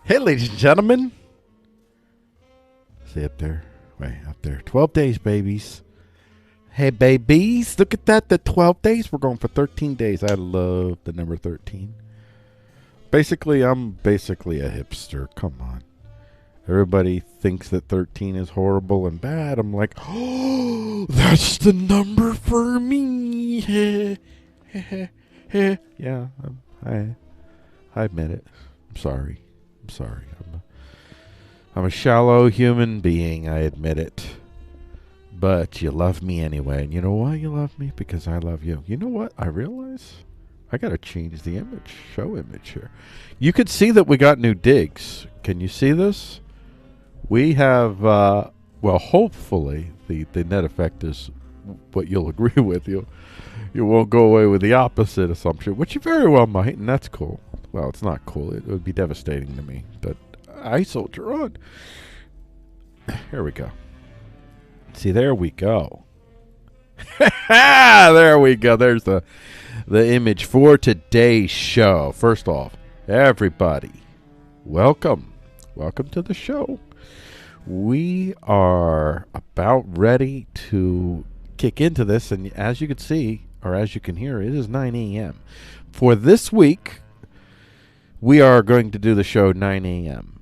Hey, ladies and gentlemen. See up there? Way up there. 12 days, babies. Hey, babies. Look at that. The 12 days. We're going for 13 days. I love the number 13. Basically, I'm basically a hipster. Come on. Everybody thinks that 13 is horrible and bad. I'm like, oh, that's the number for me. Yeah, I admit it. I'm sorry. I'm a shallow human being, I admit it. But you love me anyway. And you know why you love me? Because I love you. You know what? I realize I got to change the image, show image here. You could see that we got new digs. Can you see this? We have, well, hopefully the net effect is what you'll agree with. You won't go away with the opposite assumption, which you very well might, and that's cool. Well, it's not cool. It would be devastating to me, but I soldier on. Here we go. See, there we go. There we go. There's the image for today's show. First off, everybody, welcome. Welcome to the show. We are about ready to kick into this, and as you can see, or as you can hear, it is 9 a.m. For this week, we are going to do the show 9 a.m.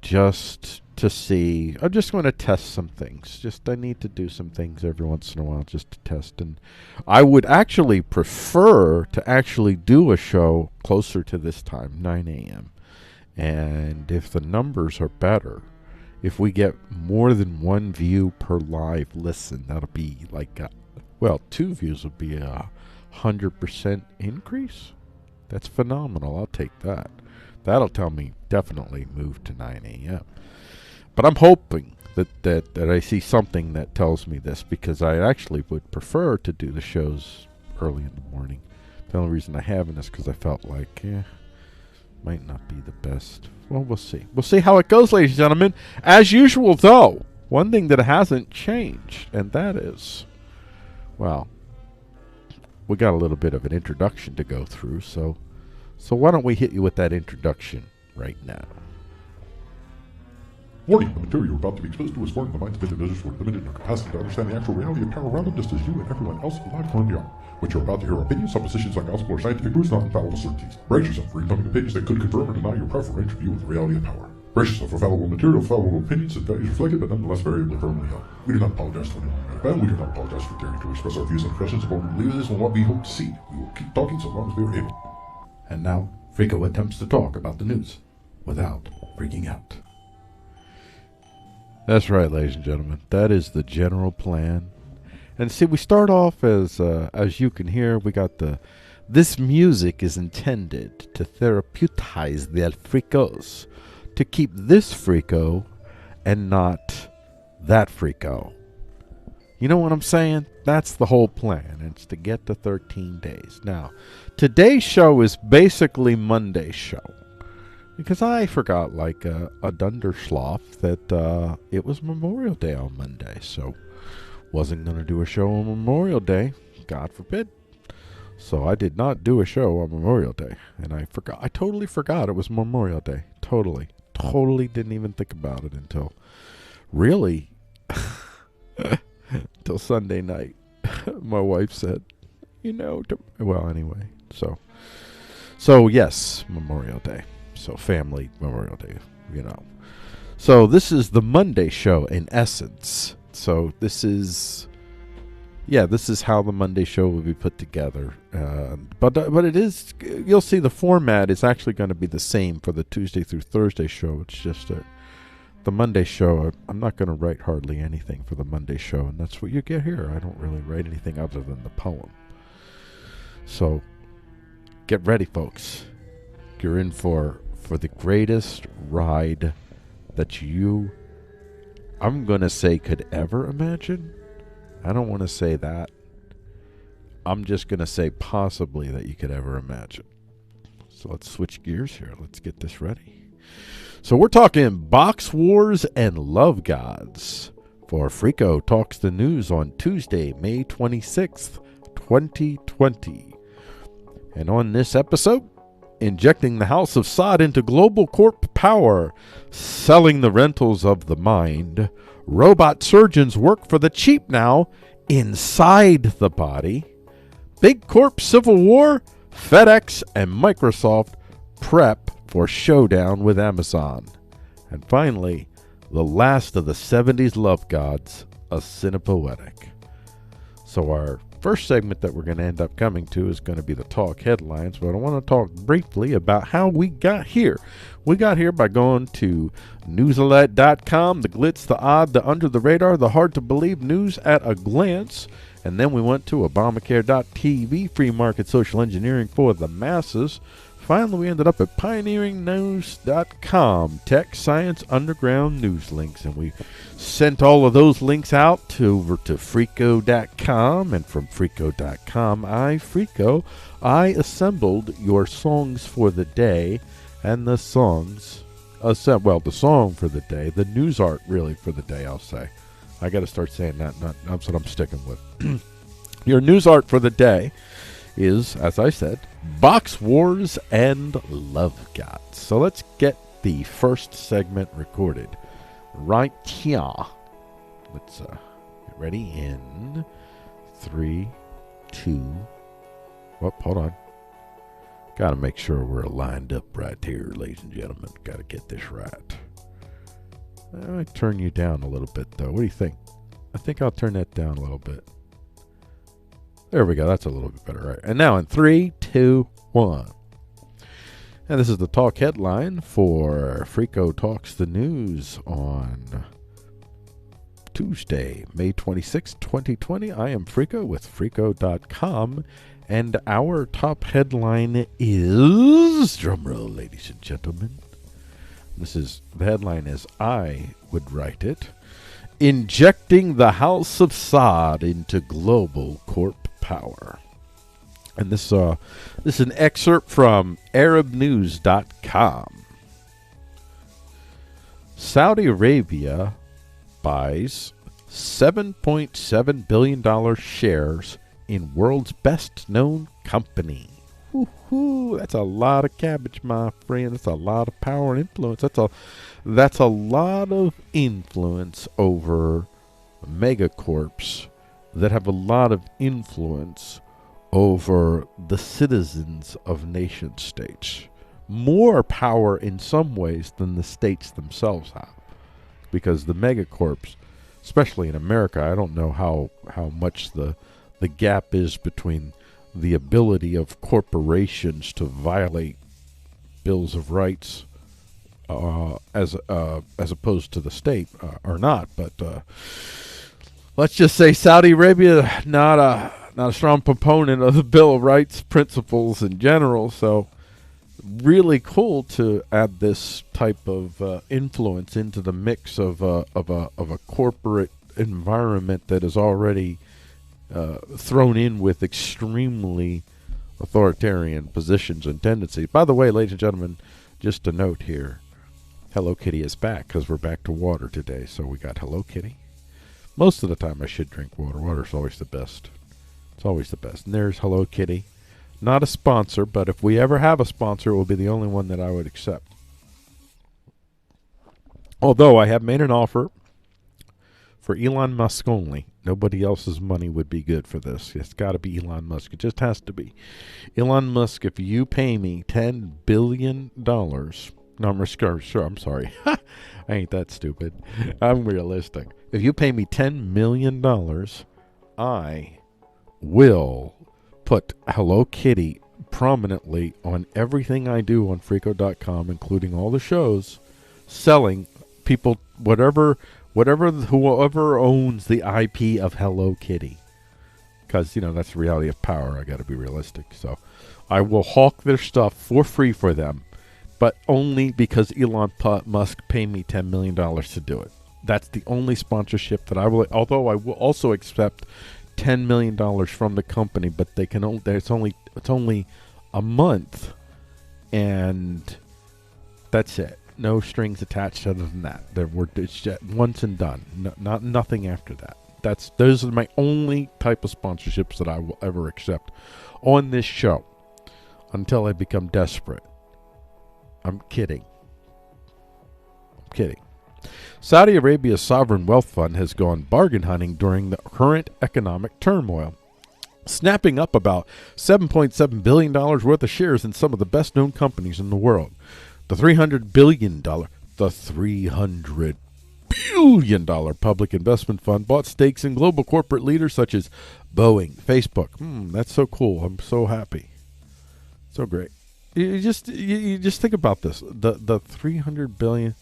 just to see. I'm just going to test some things. I need to do some things every once in a while just to test. And I would actually prefer to actually do a show closer to this time, 9 a.m. And if the numbers are better, if we get more than one view per live listen, that'll be like, well, 2 views would be a 100% increase. That's phenomenal. I'll take that. That'll tell me definitely move to 9 a.m. But I'm hoping that I see something that tells me this, because I actually would prefer to do the shows early in the morning. The only reason I haven't is because I felt like, might not be the best. Well, we'll see. We'll see how it goes, ladies and gentlemen. As usual, though, one thing that hasn't changed, and that is, well, we got a little bit of an introduction to go through, so why don't we hit you with that introduction right now? Warning, the material you're about to be exposed to is foreign to the minds of individuals who are limited in their capacity to understand the actual reality of power around them, just as you and everyone else alive currently are. What you're about to hear are opinions, suppositions, like gospel or scientific proofs, not infallible certainties. Brace yourself for incoming opinions that could confirm or deny your preferential view of the reality of power. Brace yourself for fallible material, fallible opinions, and values reflected, but nonetheless variably firmly held. We do not apologize to anyone who bad. We do not apologize for daring to express our views and impressions upon what we believe is and what we hope to see. We will keep talking so long as we are able. And now, Frico attempts to talk about the news without freaking out. That's right, ladies and gentlemen. That is the general plan. And see, we start off as you can hear, we got this music is intended to therapeutize the fricos, to keep this frico and not that frico. You know what I'm saying? That's the whole plan. It's to get to 13 days. Now, today's show is basically Monday's show, because I forgot like a dunderschloff that it was Memorial Day on Monday, so wasn't going to do a show on Memorial Day, God forbid. So I did not do a show on Memorial Day, and I totally forgot it was Memorial Day. Totally didn't even think about it until really till Sunday night. My wife said, well, anyway, so yes, Memorial Day. So family Memorial Day, So this is the Monday show in essence. So this is how the Monday show will be put together. But it is, you'll see the format is actually going to be the same for the Tuesday through Thursday show. It's just the Monday show, I'm not going to write hardly anything for the Monday show, and that's what you get here. I don't really write anything other than the poem. So get ready, folks. You're in for the greatest ride that I'm going to say could ever imagine. I don't want to say that. I'm just going to say possibly that you could ever imagine. So let's switch gears here. Let's get this ready. So we're talking box wars and love gods for Frico Talks the News on Tuesday, May 26th, 2020. And on this episode, injecting the House of Saud into global Corp power, selling the rentals of the mind, robot surgeons work for the cheap now inside the body, big Corp civil war, FedEx and Microsoft prep for showdown with Amazon, and finally, the last of the 70s love gods, a CinePoetic. So our first segment that we're going to end up coming to is going to be the talk headlines, but I want to talk briefly about how we got here. We got here by going to newsalert.com, the glitz, the odd, the under the radar, the hard to believe news at a glance. And then we went to Obamacare.tv, free market social engineering for the masses. Finally, we ended up at pioneeringnews.com, tech, science, underground news links. And we sent all of those links out over to Frico.com. And from Frico.com, I assembled your songs for the day. And the songs, the song for the day, the news art really for the day, I'll say. I got to start saying that. That's what I'm sticking with. Your news art for the day is, as I said, box wars and love gods. So let's get the first segment recorded right here. Let's get ready in 3, 2. Hold on. Got to make sure we're lined up right here, ladies and gentlemen. Got to get this right. I might turn you down a little bit, though. What do you think? I think I'll turn that down a little bit. There we go. That's a little bit better, right? And now in 3, 2, 1. And this is the talk headline for Frico Talks the News on Tuesday, May 26, 2020. I am Frico with Frico.com, and our top headline is, drumroll, ladies and gentlemen. The headline is, I would write it, Injecting the House of Saud into Global Corp Power. And this is an excerpt from ArabNews.com. Saudi Arabia buys $7.7 billion shares in world's best-known company. Woo-hoo, that's a lot of cabbage, my friend. That's a lot of power and influence. That's a lot of influence over megacorps that have a lot of influence over the citizens of nation states. More power in some ways than the states themselves have. Because the megacorps, especially in America, I don't know how much the gap is between the ability of corporations to violate bills of rights as opposed to the state or not. But let's just say Saudi Arabia not a strong proponent of the Bill of Rights principles in general. So really cool to add this type of influence into the mix of a corporate environment that is already thrown in with extremely authoritarian positions and tendencies. By the way, ladies and gentlemen, just a note here, Hello Kitty is back because we're back to water today. So we got Hello Kitty. Most of the time I should drink water. Water's always the best. It's always the best. And there's Hello Kitty. Not a sponsor, but if we ever have a sponsor, it will be the only one that I would accept. Although I have made an offer for Elon Musk only. Nobody else's money would be good for this. It's got to be Elon Musk. It just has to be. Elon Musk, if you pay me $10 billion... No, I'm sorry. I ain't that stupid. I'm realistic. If you pay me $10 million, I will put Hello Kitty prominently on everything I do on Frico.com, including all the shows, selling people whoever owns the IP of Hello Kitty. Because, that's the reality of power. I got to be realistic. So I will hawk their stuff for free for them, but only because Elon Musk paid me $10 million to do it. That's the only sponsorship that I will, although I will also accept $10 million from the company, but they can only, it's only a month, and that's it. No strings attached other than that. It's just once and done. Nothing after that. Those are my only type of sponsorships that I will ever accept on this show until I become desperate. I'm kidding. Saudi Arabia's sovereign wealth fund has gone bargain hunting during the current economic turmoil, snapping up about $7.7 billion worth of shares in some of the best-known companies in the world. The $300 billion public investment fund bought stakes in global corporate leaders such as Boeing, Facebook. That's so cool. I'm so happy. So great. You just think about this. The $300 billion.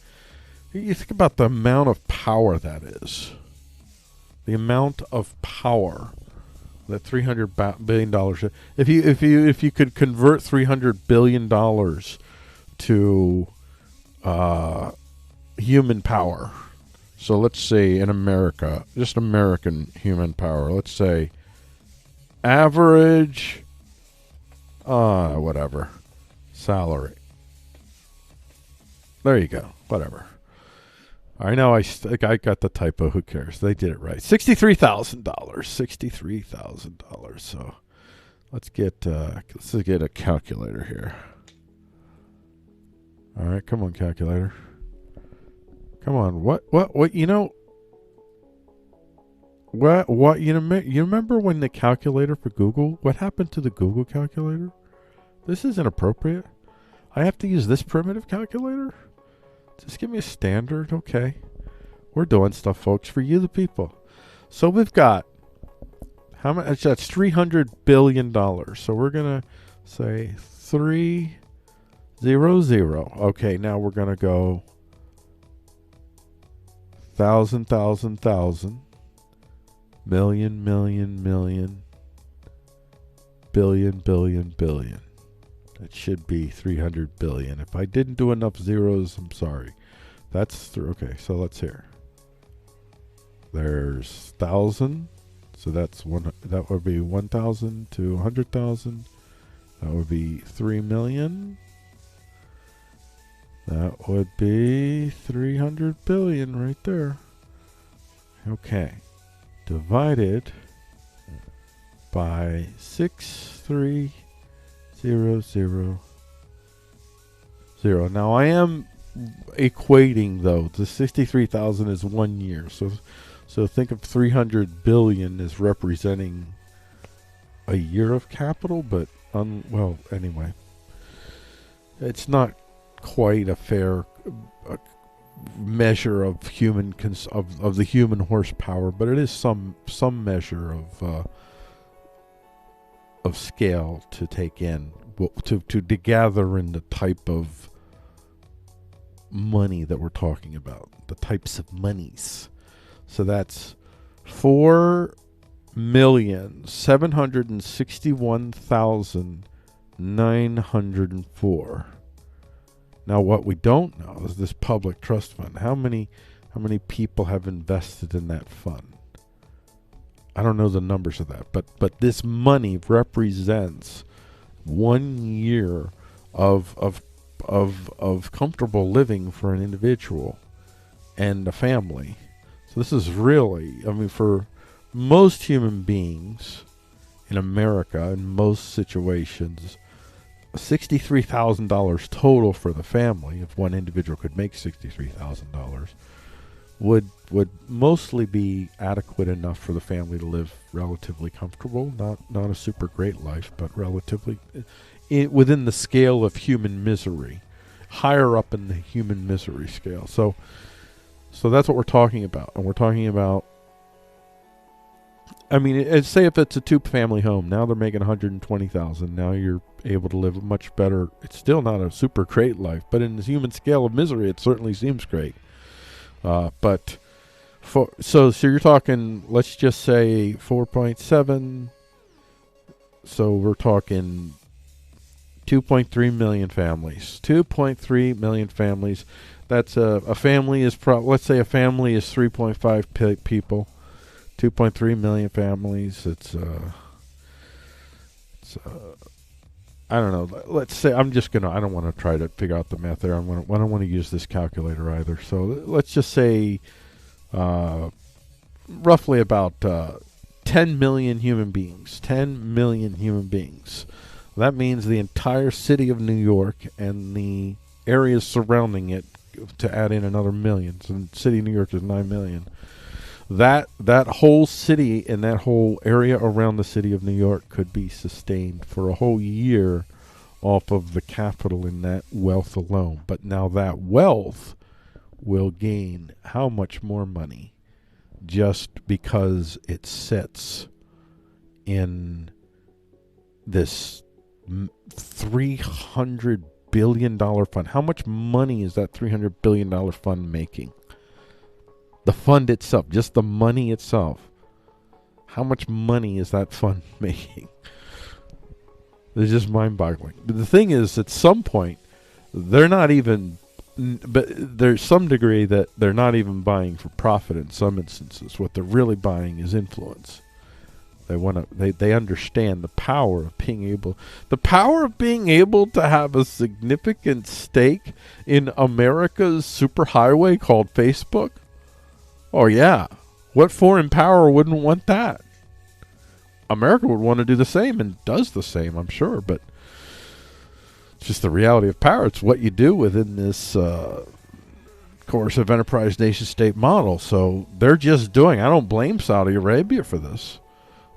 You think about the amount of power that is. The amount of power that $300 billion. If you could convert $300 billion to human power. So let's say in America, just American human power. Let's say average, whatever, salary. There you go. Whatever. I know I got the typo. Who cares? They did it right. $63,000. $63,000. So let's get a calculator here. All right, come on, calculator. Come on. What you remember when the calculator for Google? What happened to the Google calculator? This is inappropriate. I have to use this primitive calculator? Just give me a standard. Okay. We're doing stuff, folks, for you, the people. So we've got, how much? That's $300 billion. So we're going to say 300. Okay, now we're going to go thousand, million, billion. It should be 300 billion. If I didn't do enough zeros, I'm sorry. That's okay. So let's hear. There's 1,000. So that's one. That would be 1,000 to 100,000. That would be 3 million. That would be 300 billion right there. Okay. Divided by 63000. Now I am equating though. The 63,000 is 1 year. So think of 300 billion as representing a year of capital, but well, anyway. It's not quite a fair measure of human of the human horsepower, but it is some measure of scale to take in, to gather in the type of money that we're talking about, the types of monies. So that's 4,761,904. Now, what we don't know is this public trust fund. How many people have invested in that fund? I don't know the numbers of that, but this money represents 1 year of comfortable living for an individual and a family. So this is really, I mean, for most human beings in America, in most situations, $63,000 total for the family, if one individual could make $63,000, would mostly be adequate enough for the family to live relatively comfortable, not a super great life, but relatively within the scale of human misery, higher up in the human misery scale. So that's what we're talking about, and we're talking about. I mean, say if it's a two-family home, now they're making $120,000. Now you're able to live a much better. It's still not a super great life, but in the human scale of misery, it certainly seems great. But so you're talking. Let's just say 4.7. So we're talking 2.3 million families. 2.3 million families. That's a family is let's say a family is 3.5 people. 2.3 million families. It's I don't know. Let's say I don't want to try to figure out the math there. I don't want to use this calculator either. So let's just say roughly about 10 million human beings. 10 million human beings. That means the entire city of New York and the areas surrounding it, to add in another million. So the city of New York is 9 million. That whole city and that whole area around the city of New York could be sustained for a whole year off of the capital in that wealth alone. But now that wealth will gain how much more money just because it sits in this $300 billion fund. How much money is that $300 billion fund making? The fund itself, just the money itself. How much money is that fund making? It's just mind-boggling. But the thing is, at some point, they're not even, but there's some degree that they're not even buying for profit in some instances. What they're really buying is influence. They understand the power of being able to have a significant stake in America's superhighway called Facebook. Oh, yeah. What foreign power wouldn't want that? America would want to do the same and does the same, I'm sure. But it's just the reality of power. It's what you do within this coercive enterprise nation-state model. So they're just doing. I don't blame Saudi Arabia for this.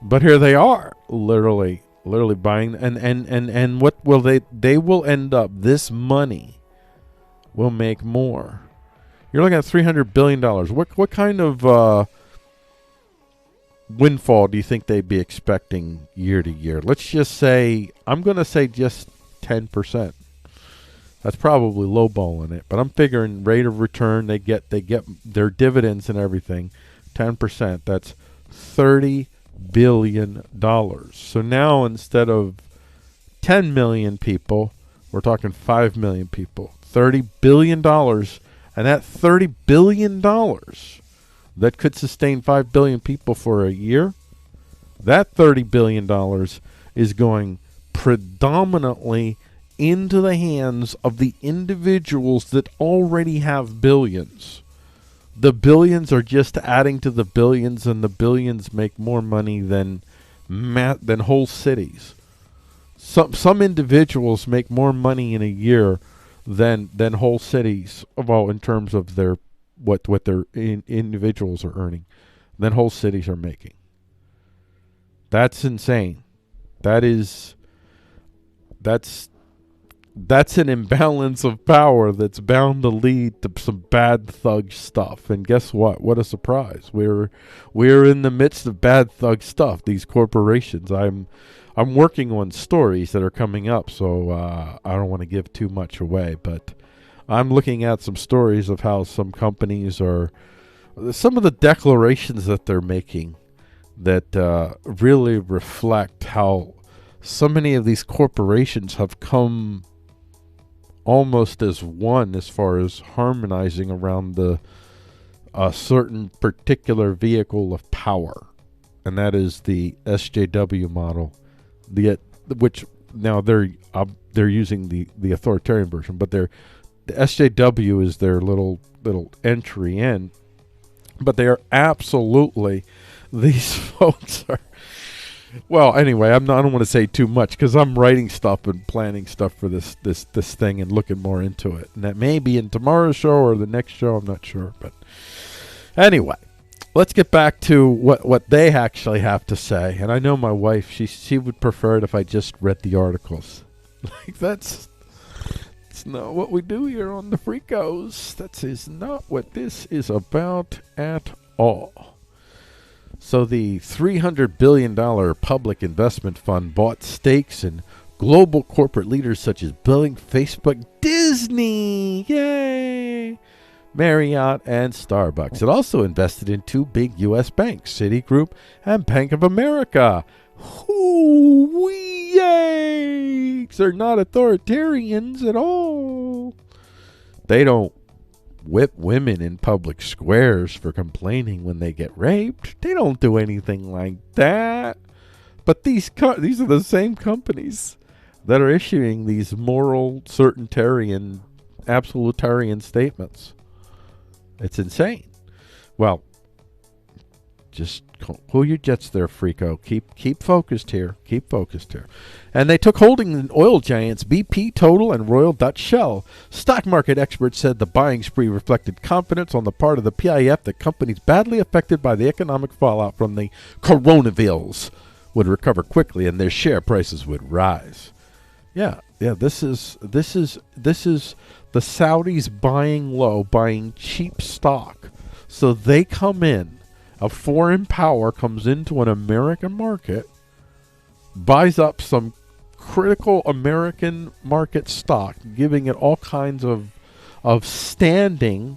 But here they are, literally buying. And what will they will end up, this money will make more. You're looking at $300 billion. What kind of windfall do you think they'd be expecting year to year? Let's just say, I'm going to say just 10%. That's probably lowballing it, but I'm figuring rate of return they get their dividends and everything, 10%. That's $30 billion. So now instead of 10 million people, we're talking 5 million people. $30 billion, and that $30 billion that could sustain 5 billion people for a year, that $30 billion is going predominantly into the hands of the individuals that already have billions. The billions are just adding to the billions, and the billions make more money than whole cities. Some individuals make more money in a year than whole cities. Well, in terms of their what their individuals are earning, than whole cities are making. That's insane. That's an imbalance of power that's bound to lead to some bad thug stuff. And guess what? What a surprise. We're in the midst of bad thug stuff. These corporations. I'm working on stories that are coming up, so I don't want to give too much away, but I'm looking at some stories of how some companies are, some of the declarations that they're making that really reflect how so many of these corporations have come almost as one as far as harmonizing around a certain particular vehicle of power, and that is the SJW model. Which now they're using the authoritarian version, but the SJW is their little entry in. But they are absolutely, these folks are. Well, anyway, I don't want to say too much because I'm writing stuff and planning stuff for this thing and looking more into it. And that may be in tomorrow's show or the next show. I'm not sure. But anyway, let's get back to what they actually have to say. And I know my wife, she would prefer it if I just read the articles. Like, that's not what we do here on the Freakos. That is not what this is about at all. So the $300 billion public investment fund bought stakes in global corporate leaders such as Boeing, Facebook, Disney, yay, Marriott, and Starbucks. It also invested in two big U.S. banks, Citigroup and Bank of America. Hoo-wee, yay! They're not authoritarians at all. They don't whip women in public squares for complaining when they get raped. They don't do anything like that. But these are the same companies that are issuing these moral, certaintarian, absolutarian statements. It's insane. Well, just pull your jets there, Freako. Keep focused here. Keep focused here. And they took holding in oil giants BP, Total, and Royal Dutch Shell. Stock market experts said the buying spree reflected confidence on the part of the PIF that companies badly affected by the economic fallout from the coronavirus would recover quickly and their share prices would rise. Yeah. This is the Saudis buying low, buying cheap stock, so they come in. A foreign power comes into an American market, buys up some critical American market stock, giving it all kinds of standing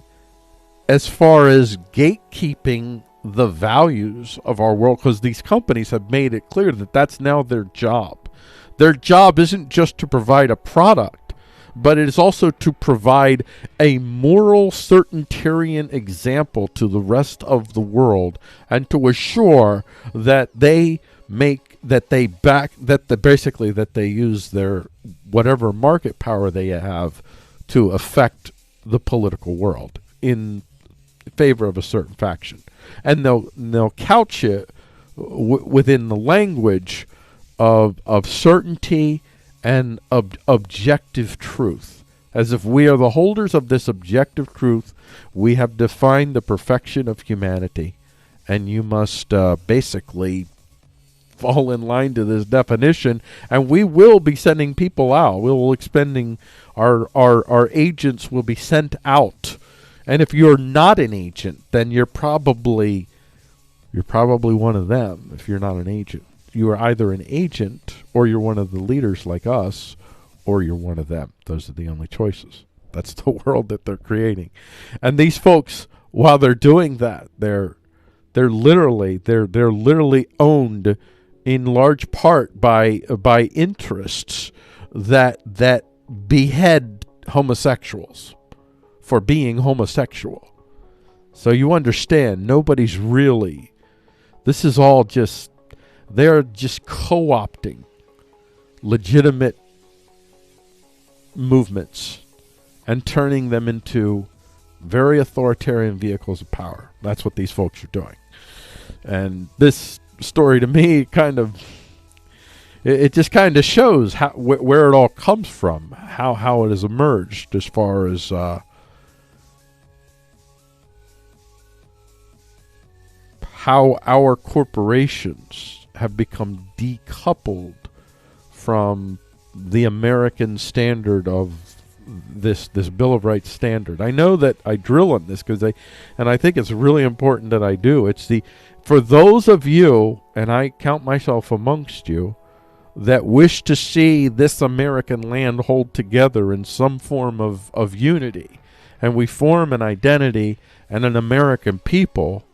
as far as gatekeeping the values of our world, because these companies have made it clear that that's now their job. Their job isn't just to provide a product, but it is also to provide a moral certaintarian example to the rest of the world and to assure that they use their whatever market power they have to affect the political world in favor of a certain faction. And they'll couch it within the language of certainty and objective truth, as if we are the holders of this objective truth. We have defined the perfection of humanity, and you must basically fall in line to this definition, and we will be sending people out. We will expending our agents will be sent out. And if you're not an agent, then you're probably one of them. If you're not an agent, you are either an agent or you're one of the leaders like us, or you're one of them. Those are the only choices. That's the world that they're creating. And these folks, while they're doing that, they're literally owned in large part by interests that behead homosexuals for being homosexual. So you understand, nobody's really, this is all just, they're just co-opting legitimate movements and turning them into very authoritarian vehicles of power. That's what these folks are doing. And this story to me kind of, it just kind of shows how where it all comes from, how it has emerged as far as how our corporations have become decoupled from the American standard of this Bill of Rights standard. I know that I drill on this and I think it's really important that I do. For those of you, and I count myself amongst you, that wish to see this American land hold together in some form of unity, and we form an identity and an American people,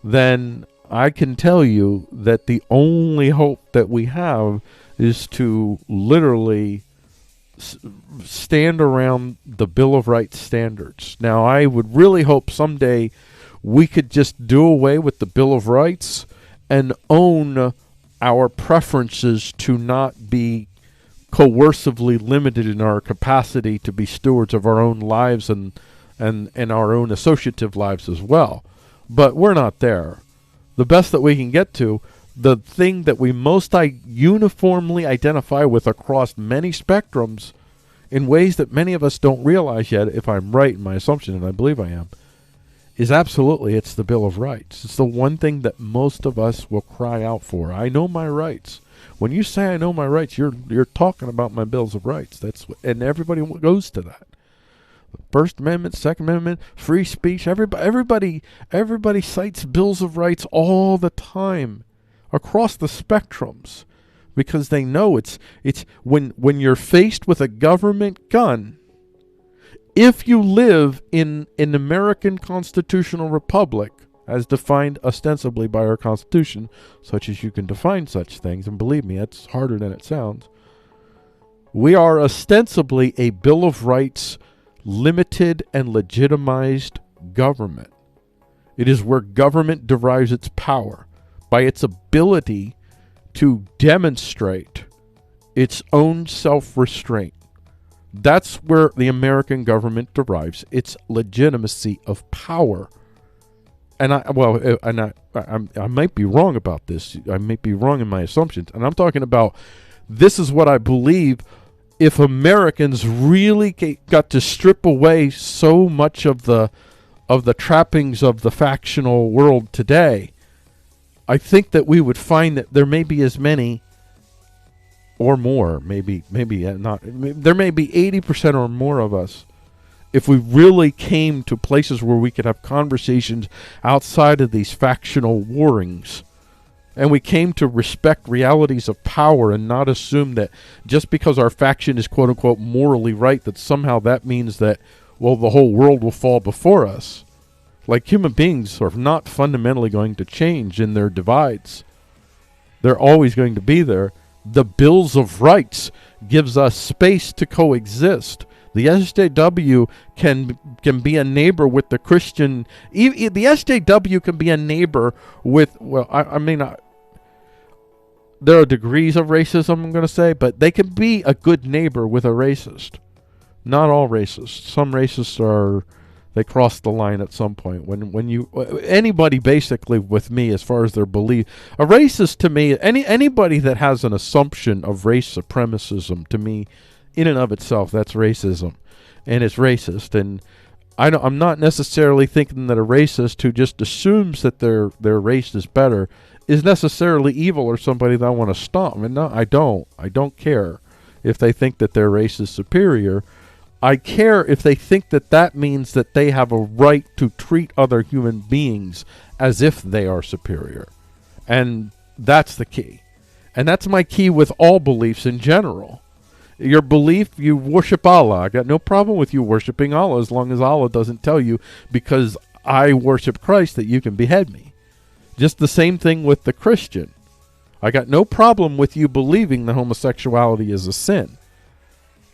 then I can tell you that the only hope that we have is to literally stand around the Bill of Rights standards. Now, I would really hope someday we could just do away with the Bill of Rights and own our preferences to not be coercively limited in our capacity to be stewards of our own lives and our own associative lives as well. But we're not there. The best that we can get to, the thing that we most uniformly identify with across many spectrums in ways that many of us don't realize yet, if I'm right in my assumption, and I believe I am, is absolutely, it's the Bill of Rights. It's the one thing that most of us will cry out for. I know my rights. When you say I know my rights, you're talking about my Bills of Rights. And everybody goes to that. First Amendment, Second Amendment, free speech. Everybody cites Bills of Rights all the time across the spectrums, because they know it's when you're faced with a government gun. If you live in an American constitutional republic, as defined ostensibly by our Constitution, such as you can define such things, and believe me, it's harder than it sounds, we are ostensibly a Bill of Rights limited and legitimized government. It is where government derives its power by its ability to demonstrate its own self-restraint. That's where the American government derives its legitimacy of power. And I might be wrong about this. I might be wrong in my assumptions. And I'm talking about, this is what I believe. If Americans really got to strip away so much of the trappings of the factional world today, I think that we would find that there may be as many or more, maybe not, there may be 80% or more of us, if we really came to places where we could have conversations outside of these factional warrings, and we came to respect realities of power and not assume that just because our faction is quote-unquote morally right, that somehow that means that, well, the whole world will fall before us. Like, human beings are not fundamentally going to change in their divides. They're always going to be there. The Bills of Rights gives us space to coexist. The SJW can be a neighbor with the Christian. The SJW can be a neighbor with, well, there are degrees of racism, I'm going to say, but they can be a good neighbor with a racist. Not all racists. Some racists they cross the line at some point. When anybody basically with me, as far as their belief, a racist to me, anybody that has an assumption of race supremacism, to me, in and of itself, that's racism, and it's racist. And I'm not necessarily thinking that a racist who just assumes that their race is better is necessarily evil or somebody that I want to stomp. And no, I don't care if they think that their race is superior. I care if they think that that means that they have a right to treat other human beings as if they are superior. And that's the key. And that's my key with all beliefs in general, Your belief, you worship Allah. I got no problem with you worshiping Allah as long as Allah doesn't tell you because I worship Christ that you can behead me. Just the same thing with the Christian. I got no problem with you believing that homosexuality is a sin.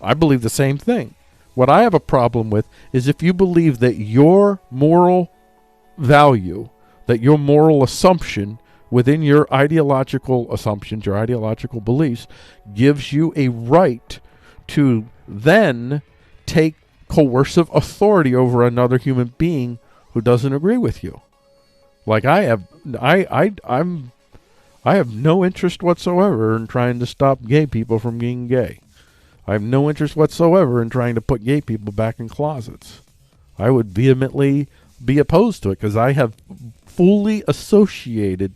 I believe the same thing. What I have a problem with is if you believe that your moral value, that your moral assumption within your ideological assumptions, your ideological beliefs, gives you a right to then take coercive authority over another human being who doesn't agree with you. Like I have no interest whatsoever in trying to stop gay people from being gay. I have no interest whatsoever in trying to put gay people back in closets. I would vehemently be opposed to it because I have fully associated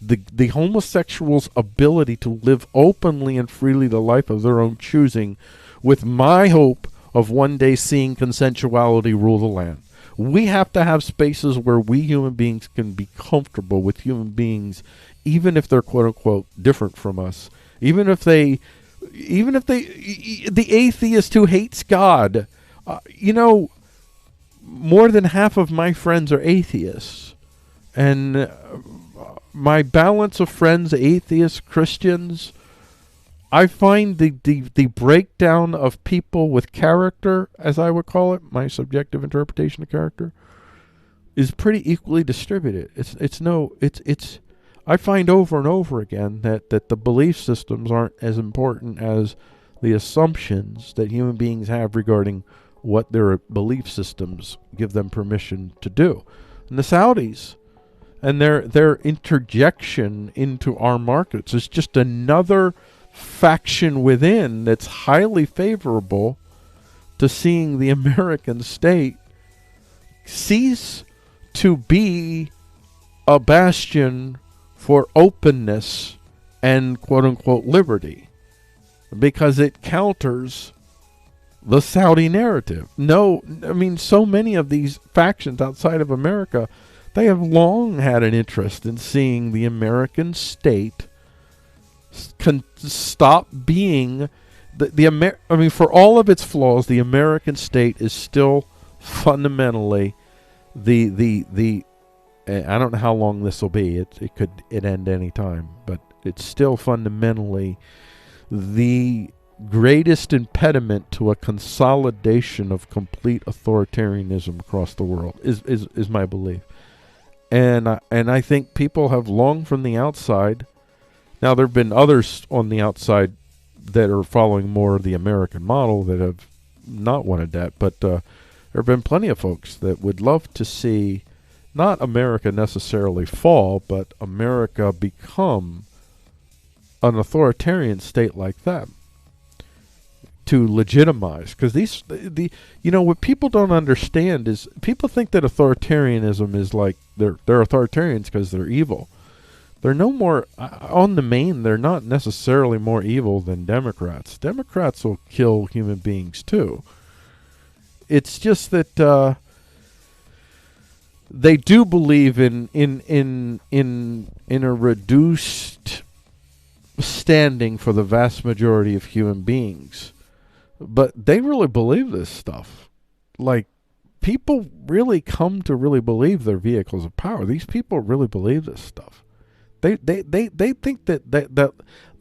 the homosexual's ability to live openly and freely the life of their own choosing with my hope of one day seeing consensuality rule the land. We have to have spaces where we human beings can be comfortable with human beings, even if they're quote unquote different from us, even if the atheist who hates God, more than half of my friends are atheists, and my balance of friends, atheists, Christians, I find the breakdown of people with character, as I would call it, my subjective interpretation of character, is pretty equally distributed. I find over and over again that the belief systems aren't as important as the assumptions that human beings have regarding what their belief systems give them permission to do. And the Saudis and their interjection into our markets is just another faction within that's highly favorable to seeing the American state cease to be a bastion for openness and quote-unquote liberty, because it counters the Saudi narrative. No, I mean, so many of these factions outside of America, they have long had an interest in seeing the American state can stop being for all of its flaws, the American state is still fundamentally the I don't know how long this will be. It could end any time, but it's still fundamentally the greatest impediment to a consolidation of complete authoritarianism across the world is my belief. And I think people have long from the outside. Now, there have been others on the outside that are following more of the American model that have not wanted that, but there have been plenty of folks that would love to see not America necessarily fall, but America become an authoritarian state like them to legitimize. Because what people don't understand is people think that authoritarianism is like they're authoritarians because they're evil. They're no more, on the main, they're not necessarily more evil than Democrats. Democrats will kill human beings too. It's just that they do believe in a reduced standing for the vast majority of human beings. But they really believe this stuff. Like, people really come to really believe they're vehicles of power. These people really believe this stuff. They think that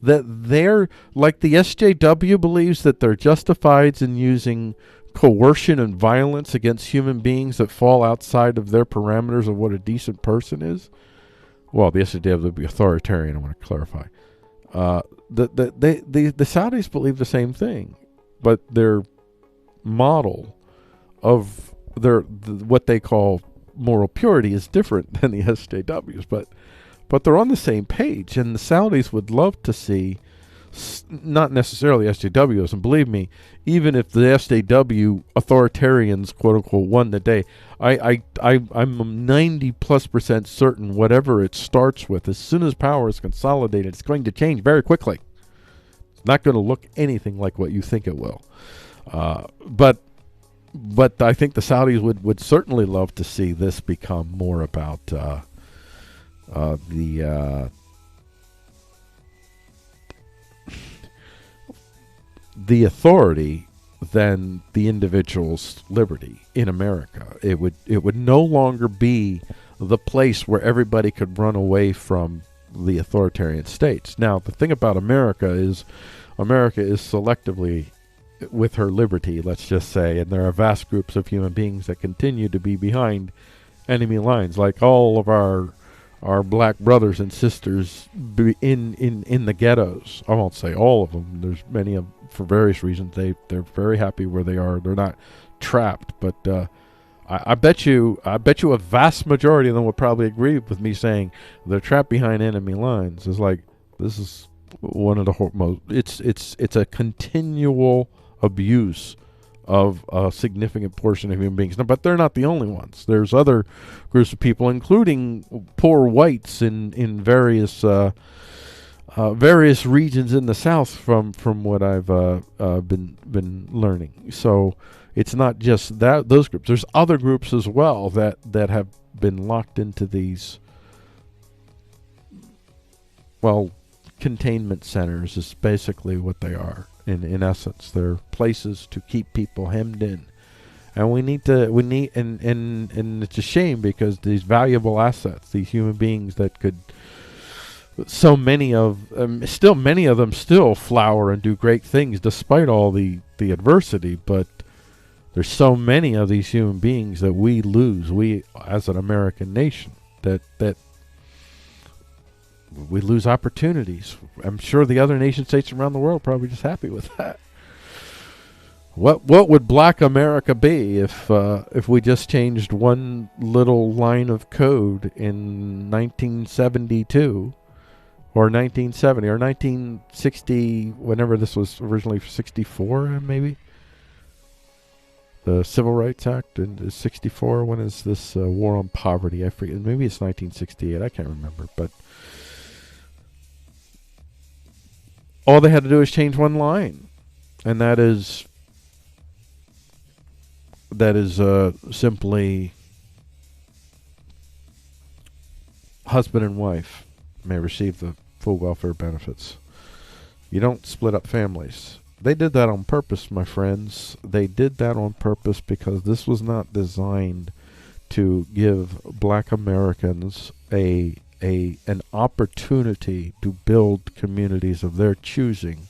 they're like the SJW believes that they're justified in using coercion and violence against human beings that fall outside of their parameters of what a decent person is. Well, the SJW would be authoritarian. I want to clarify. The Saudis believe the same thing, but their model of what they call moral purity is different than the SJWs, but they're on the same page, and the Saudis would love to see, not necessarily SJWs, and believe me, even if the SJW authoritarians, quote-unquote, won the day, I'm 90+% certain whatever it starts with, as soon as power is consolidated, it's going to change very quickly. It's not going to look anything like what you think it will. But I think the Saudis would certainly love to see this become more about the authority than the individual's liberty in America. It would no longer be the place where everybody could run away from the authoritarian states. Now, the thing about America is selectively with her liberty, let's just say, and there are vast groups of human beings that continue to be behind enemy lines, like all of our black brothers and sisters in the ghettos. I won't say all of them. There's many of, for various reasons, they're very happy where they are. They're not trapped, but I bet you a vast majority of them would probably agree with me saying they're trapped behind enemy lines. It's like, this is one of the most. It's a continual abuse of a significant portion of human beings. No, but they're not the only ones. There's other groups of people, including poor whites in various regions in the South, from what I've been learning. So it's not just those groups. There's other groups as well that have been locked into these, well, containment centers is basically what they are. In essence, they're places to keep people hemmed in, and and it's a shame, because these valuable assets, these human beings that could, so many of them still flower and do great things despite all the adversity, but there's so many of these human beings that we lose, we as an American nation, that we lose opportunities. I'm sure the other nation states around the world are probably just happy with that. What would Black America be if we just changed one little line of code in 1972 or 1970 or 1960, whenever this was originally 64, maybe? The Civil Rights Act in 64. When is this war on poverty? I forget. Maybe it's 1968. I can't remember, but all they had to do is change one line, and that is simply husband and wife may receive the full welfare benefits. You don't split up families. They did that on purpose, my friends. They did that on purpose because this was not designed to give Black Americans an opportunity to build communities of their choosing,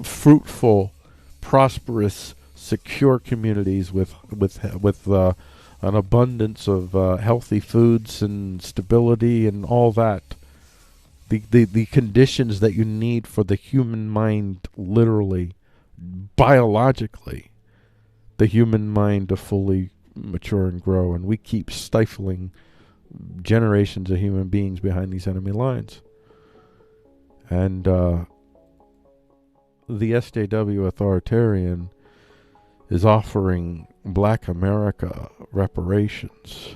fruitful, prosperous, secure communities with an abundance of healthy foods and stability and all that. The conditions that you need for the human mind, literally, biologically, the human mind to fully mature and grow, and we keep stifling generations of human beings behind these enemy lines. And the SJW authoritarian is offering Black America reparations.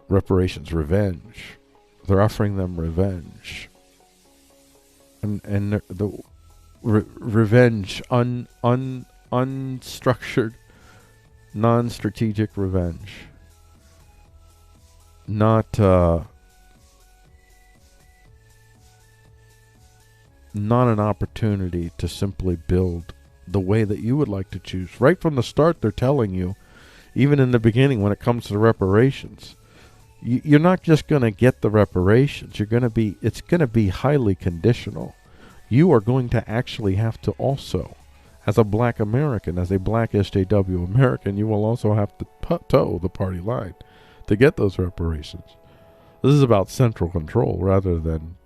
Revenge. They're offering them revenge. And the revenge, unstructured, non-strategic revenge. Not an opportunity to simply build the way that you would like to choose. Right from the start, they're telling you, even in the beginning, when it comes to the reparations, you're not just going to get the reparations. It's going to be highly conditional. You are going to actually have to also, as a Black American, as a Black SJW American, you will also have to toe the party line to get those reparations. This is about central control rather than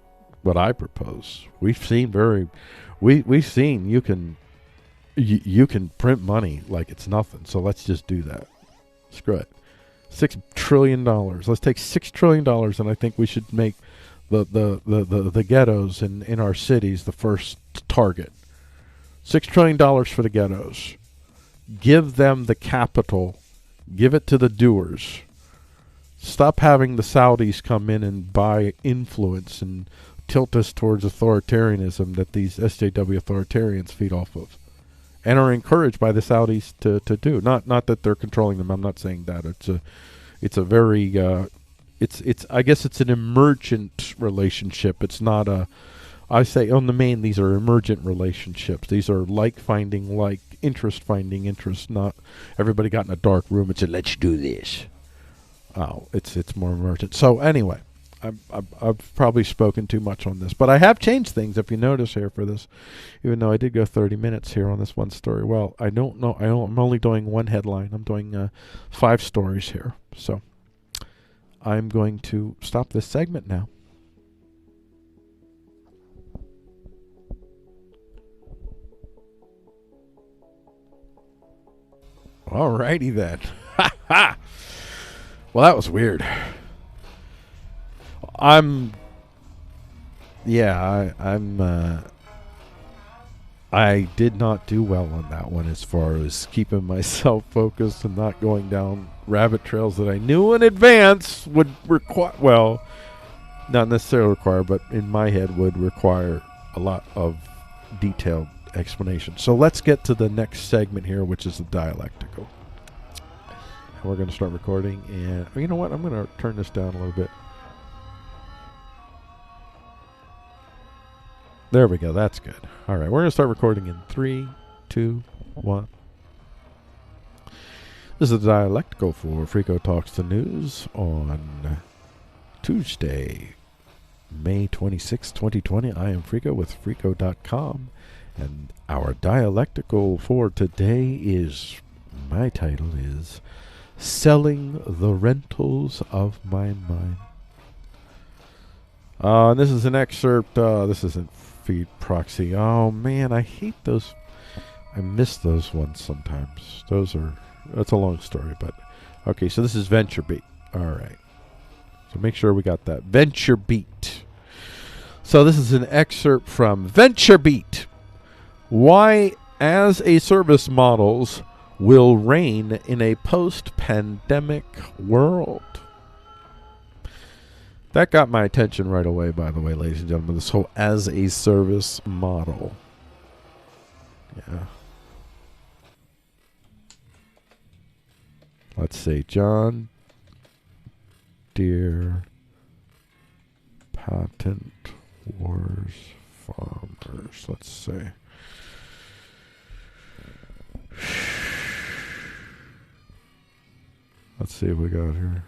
what I propose. We've seen you can print money like it's nothing. So let's just do that. Screw it. $6 trillion. Let's take $6 trillion, and I think we should make the ghettos in our cities the first target. $6 trillion for the ghettos. Give them the capital. Give it to the doers. Stop having the Saudis come in and buy influence and tilt us towards authoritarianism that these SJW authoritarians feed off of, and are encouraged by the Saudis to do. Not that they're controlling them. I'm not saying that. It's a very I guess it's an emergent relationship. It's not a I say on the main, these are emergent relationships. These are like finding like, interest finding interest. Not everybody got in a dark room and said, "Let's do this." Oh, it's more emergent. So anyway, I've probably spoken too much on this, but I have changed things. If you notice here for this, even though I did go 30 minutes here on this one story. Well, I don't know. I'm only doing one headline. I'm doing 5 stories here. So I'm going to stop this segment now. Alrighty then. Well, that was weird. I did not do well on that one as far as keeping myself focused and not going down rabbit trails that I knew in advance would require, well, not necessarily require, but in my head would require a lot of detailed explanation. So let's get to the next segment here, which is the dialectical. And we're going to start recording, and you know what? I'm going to turn this down a little bit. There we go. That's good. All right, we're going to start recording in 3, 2, 1. This is the dialectical for Frico Talks the News on Tuesday, May 26, 2020. I am Frico with Frico.com. And our dialectical for today is, my title is, Selling the Rentals of My Mind. And this is an excerpt, this isn't feed proxy. Oh man, I hate those. I miss those ones sometimes. That's a long story, but okay, so this is VentureBeat. Alright. So make sure we got that. VentureBeat. So this is an excerpt from VentureBeat. Why as a service models will reign in a post-pandemic world. That got my attention right away, by the way, ladies and gentlemen. This whole as a service model. Yeah. Let's see. John Deere Patent Wars Farmers. Let's see. Let's see what we got here.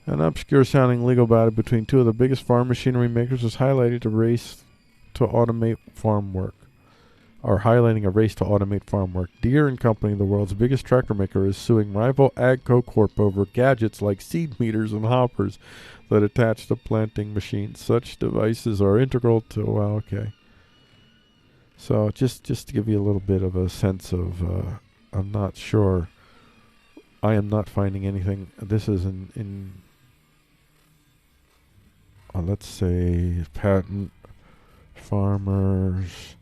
An obscure-sounding legal battle between two of the biggest farm machinery makers is highlighted a race to automate farm work. Or highlighting a race to automate farm work. Deere & Company, the world's biggest tractor maker, is suing rival AGCO Corp over gadgets like seed meters and hoppers that attach to planting machines. Such devices are integral to... Well, okay. So just to give you a little bit of a sense of, I'm not sure. I am not finding anything. This is in let's say, patent farmers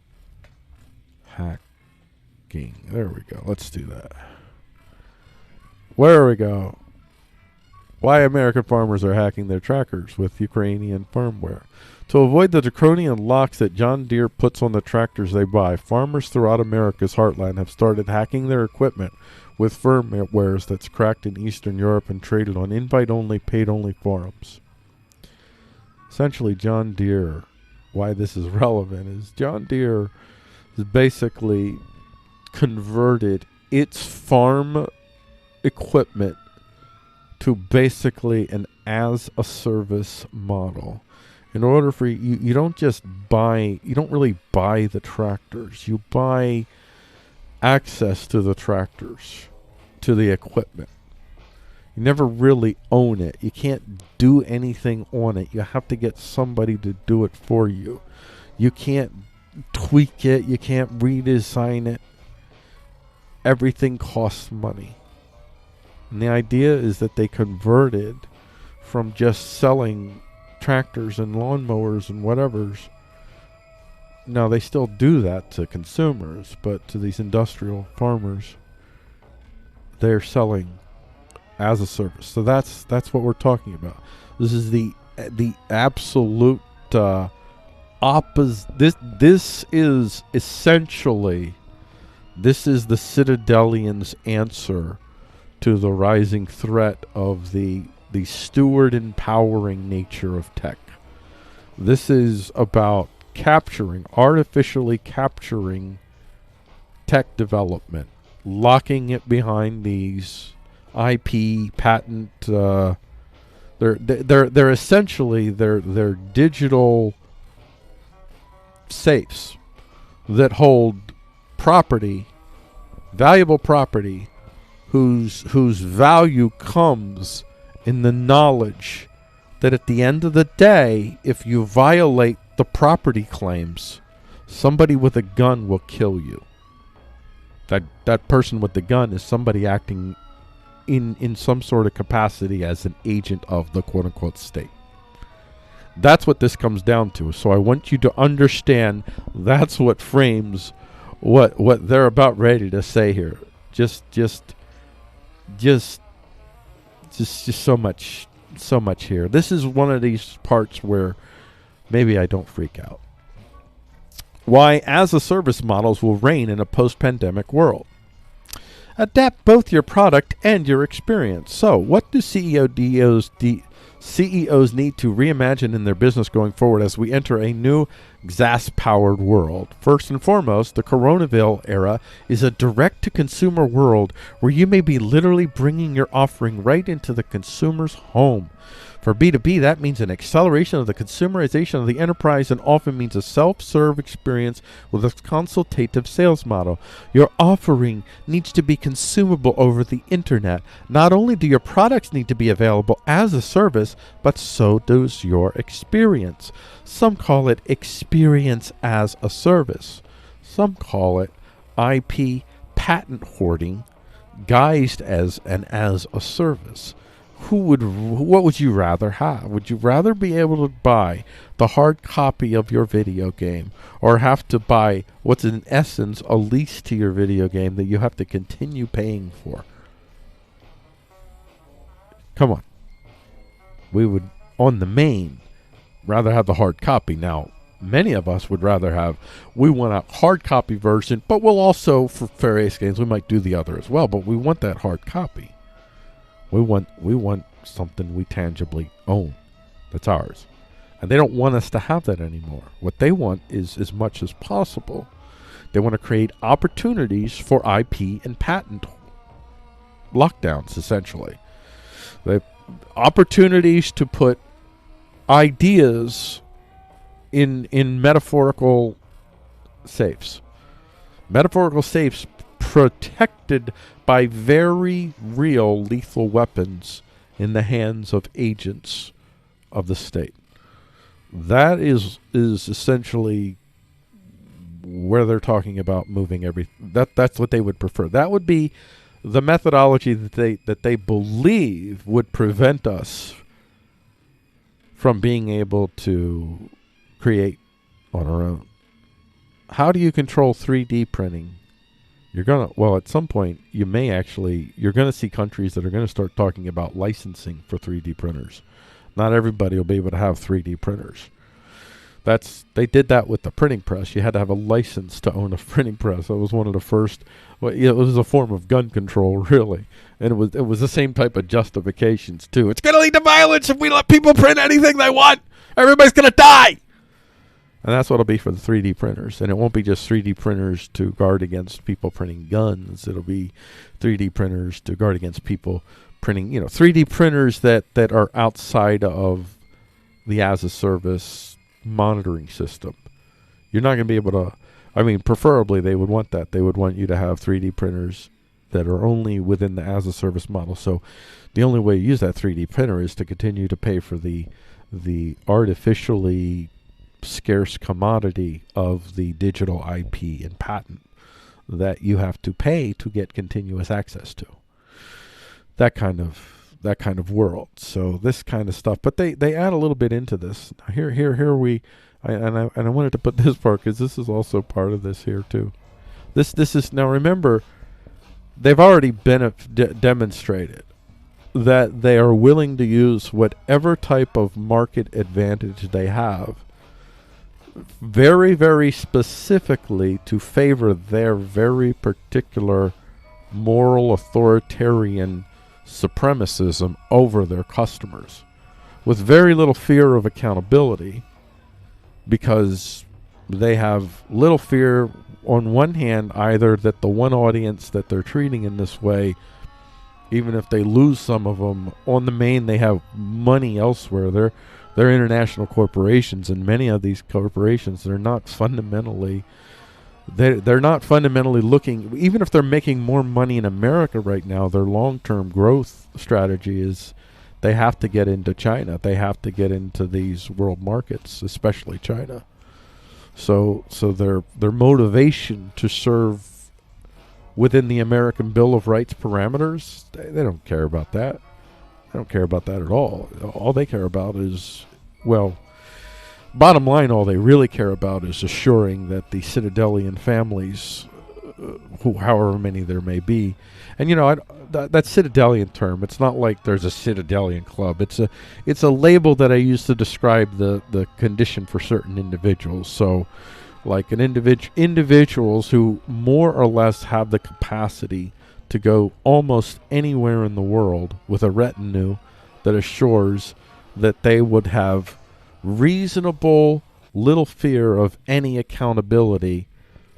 hacking. There we go. Let's do that. Where we go? Why American farmers are hacking their tractors with Ukrainian firmware. To avoid the draconian locks that John Deere puts on the tractors they buy, farmers throughout America's heartland have started hacking their equipment with firmwares that's cracked in Eastern Europe and traded on invite-only, paid-only forums. Essentially, John Deere, why this is relevant, is John Deere has basically converted its farm equipment to basically an as-a-service model. In order for you don't just buy, you don't really buy the tractors. You buy access to the tractors, to the equipment. You never really own it. You can't do anything on it. You have to get somebody to do it for you. You can't tweak it. You can't redesign it. Everything costs money. And the idea is that they converted from just selling tractors and lawnmowers and whatevers. Now they still do that to consumers, but to these industrial farmers, they're selling as a service. So that's what we're talking about. This is the absolute opposite. This is essentially, this is the Citadelians' answer to the rising threat of the the steward empowering nature of tech. This is about artificially capturing tech development, locking it behind these IP patent. They're essentially they're digital safes that hold property, valuable property, whose value comes in the knowledge that at the end of the day, if you violate the property claims, somebody with a gun will kill you. That person with the gun is somebody acting in some sort of capacity as an agent of the quote-unquote state. That's what this comes down to. So I want you to understand that's what frames what they're about ready to say here. Just so much here. This is one of these parts where maybe I don't freak out. Why as-a-service models will reign in a post-pandemic world. Adapt both your product and your experience. So, what do CEOs need to reimagine in their business going forward as we enter a new XaaS-powered world? First and foremost, the Coronaville era is a direct-to-consumer world where you may be literally bringing your offering right into the consumer's home. For B2B, that means an acceleration of the consumerization of the enterprise and often means a self-serve experience with a consultative sales model. Your offering needs to be consumable over the internet. Not only do your products need to be available as a service, but so does your experience. Some call it experience as a service. Some call it IP patent hoarding guised as a service. What would you rather have? Would you rather be able to buy the hard copy of your video game or have to buy what's in essence a lease to your video game that you have to continue paying for? Come on. We would, on the main, rather have the hard copy. Now, many of us would rather we want a hard copy version, but we'll also, for various games, we might do the other as well, but we want that hard copy. We want something we tangibly own that's ours. And they don't want us to have that anymore. What they want is as much as possible. They want to create opportunities for IP and patent lockdowns, essentially. The opportunities to put ideas in metaphorical safes. Metaphorical safes protected by very real lethal weapons in the hands of agents of the state. That is essentially where they're talking about moving everything. That's what they would prefer. That would be the methodology that they believe would prevent us from being able to create on our own. How do you control 3D printing? At some point, you're going to see countries that are going to start talking about licensing for 3D printers. Not everybody will be able to have 3D printers. They did that with the printing press. You had to have a license to own a printing press. That was one of the first. It was a form of gun control, really, and it was the same type of justifications too. It's going to lead to violence if we let people print anything they want. Everybody's going to die. And that's what it'll be for the 3D printers. And it won't be just 3D printers to guard against people printing guns. It'll be 3D printers to guard against people printing, 3D printers that are outside of the as-a-service monitoring system. You're not going to be able to, preferably they would want that. They would want you to have 3D printers that are only within the as-a-service model. So the only way you use that 3D printer is to continue to pay for the artificially scarce commodity of the digital IP and patent that you have to pay to get continuous access to. That kind of world. So this kind of stuff, but they add a little bit into this. Now here we, I wanted to put this part because this is also part of this here too. This is, now remember, they've already been demonstrated that they are willing to use whatever type of market advantage they have very, very specifically to favor their very particular moral authoritarian supremacism over their customers with very little fear of accountability, because they have little fear, on one hand, either that the one audience that they're treating in this way, even if they lose some of them, on the main they have money elsewhere. They're international corporations, and many of these corporations, they're not fundamentally looking, even if they're making more money in America right now, their long-term growth strategy is they have to get into China. They have to get into these world markets, especially China. So their motivation to serve within the American Bill of Rights parameters, they don't care about that. They don't care about that at all. All they care about is, well, bottom line, all they really care about is assuring that the Citadelian families, however many there may be, and that Citadelian term, it's not like there's a Citadelian club. It's a label that I use to describe the condition for certain individuals. So, like individuals who more or less have the capacity to go almost anywhere in the world with a retinue that assures that they would have reasonable little fear of any accountability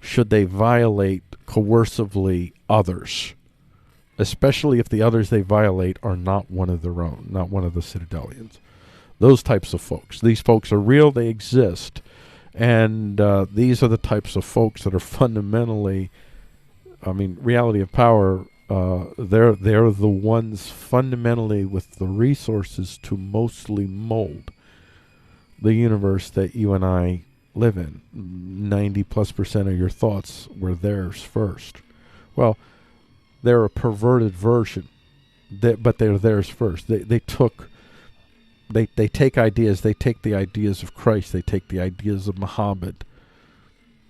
should they violate coercively others, especially if the others they violate are not one of their own, not one of the Citadelians. Those types of folks. These folks are real, they exist, and these are the types of folks that are fundamentally, reality of power, they're the ones fundamentally with the resources to mostly mold the universe that you and I live in. 90+% of your thoughts were theirs first. Well, they're a perverted version, but they're theirs first. They take ideas. They take the ideas of Christ. They take the ideas of Muhammad.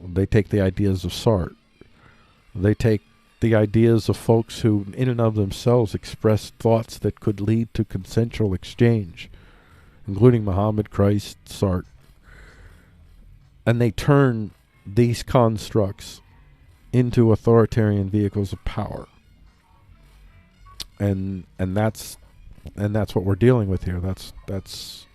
They take the ideas of Saud. They take the ideas of folks who, in and of themselves, express thoughts that could lead to consensual exchange, including Muhammad, Christ, Saud. And they turn these constructs into authoritarian vehicles of power. And that's what we're dealing with here. That's